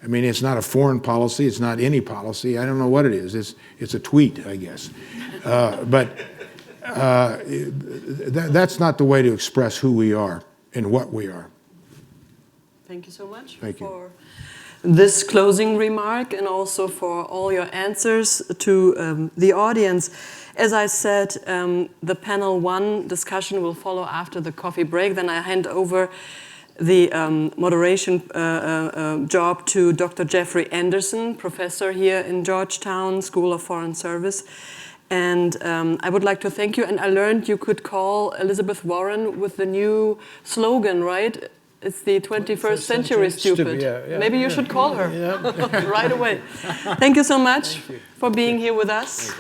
Speaker 4: I mean, it's not a foreign policy. It's not any policy. I don't know what it is. It's a tweet, I guess. That's not the way to express who we are and what we are.
Speaker 5: Thank you so much
Speaker 4: Thank you.
Speaker 5: for this closing remark and also for all your answers to the audience. As I said, the panel 1 discussion will follow after the coffee break. Then I hand over the moderation job to Dr. Jeffrey Anderson, professor here in Georgetown School of Foreign Service. And I would like to thank you. And I learned you could call Elizabeth Warren with the new slogan, right? It's the 21st century stupid.
Speaker 3: Yeah,
Speaker 5: Maybe you should call her right away. Thank you so much for being here with us.